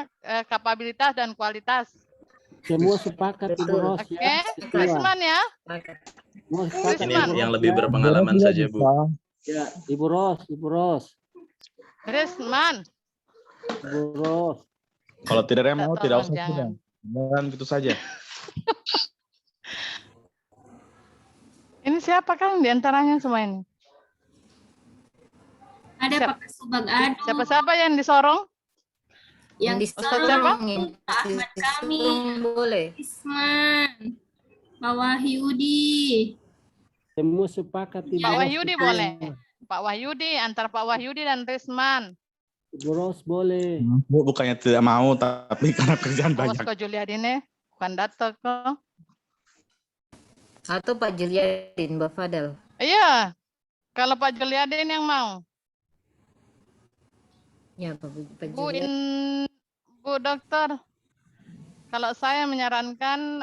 kapabilitas dan kualitas. Semua sepakat Ibu Ros. Oke, Risman ya. Semua sepakat. Ini yang lebih berpengalaman saja Bu. Ya, Ibu Ros. Risman. Ibu Ros. Kalau tidak ada yang mau, tidak usah. Jangan. Dan gitu saja. Ini siapa kan di antaranya semua ini? Ada Pak Subag Adu. Siapa-siapa yang disorong? Yang Ustaz siapa? Pak Ahmad Kamil. Boleh. Isman. Pak Wahyudi. Semua sepakat Ibu Pak Ros. Wahyudi boleh. Pak Wahyudi, antara Pak Wahyudi dan Risman. Ibu Ros boleh. Bu, bukannya tidak mau, tapi karena kerjaan Awas banyak. kok Juliadine, bukan datang kok. Atau Pak Juliadin, Mbak Fadel. Iya, kalau Pak Juliadin yang mau. Ya, Pak Bu, Juliadin. Bu Dokter, kalau saya menyarankan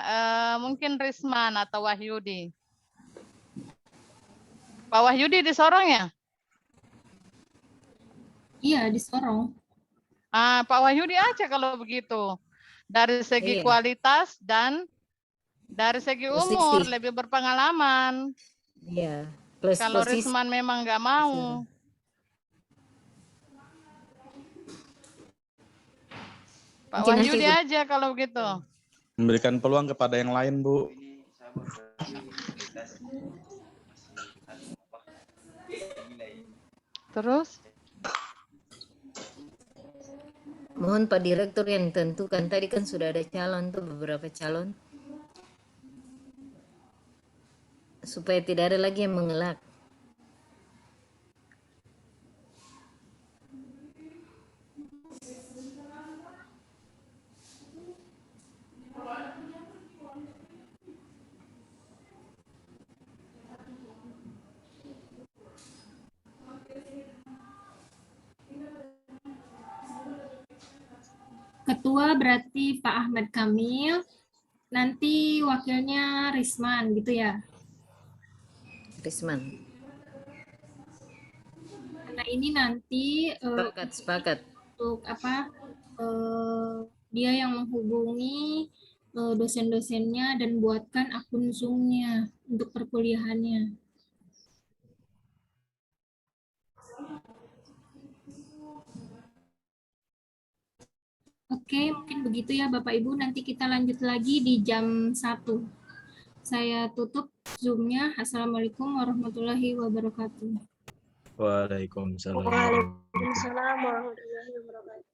mungkin Risman atau Wahyudi. Pak Wahyudi disorong ya? Iya, disorong. Pak Wahyudi aja kalau begitu. Dari segi Iya. kualitas dan dari segi umur, Posisi. lebih berpengalaman. Iya. Plus Kalau posisi. Risman memang nggak mau. Pak Mungkin Wahyudi nanti- aja kalau begitu. Memberikan peluang kepada yang lain, Bu. Terus? Mohon Pak Direktur yang tentukan. Tadi kan sudah ada calon tuh, beberapa calon. Supaya tidak ada lagi yang mengelak. Ketua berarti Pak Ahmad Kamil. Nanti wakilnya Risman gitu ya. Risman. Karena ini nanti Sepakat. untuk dia yang menghubungi dosen-dosennya dan buatkan akun Zoom-nya untuk perkuliahannya. Oke, mungkin begitu ya Bapak Ibu. Nanti kita lanjut lagi di jam 1. Saya tutup Zoom-nya. Assalamualaikum warahmatullahi wabarakatuh. Waalaikumsalam. Waalaikumsalam warahmatullahi wabarakatuh.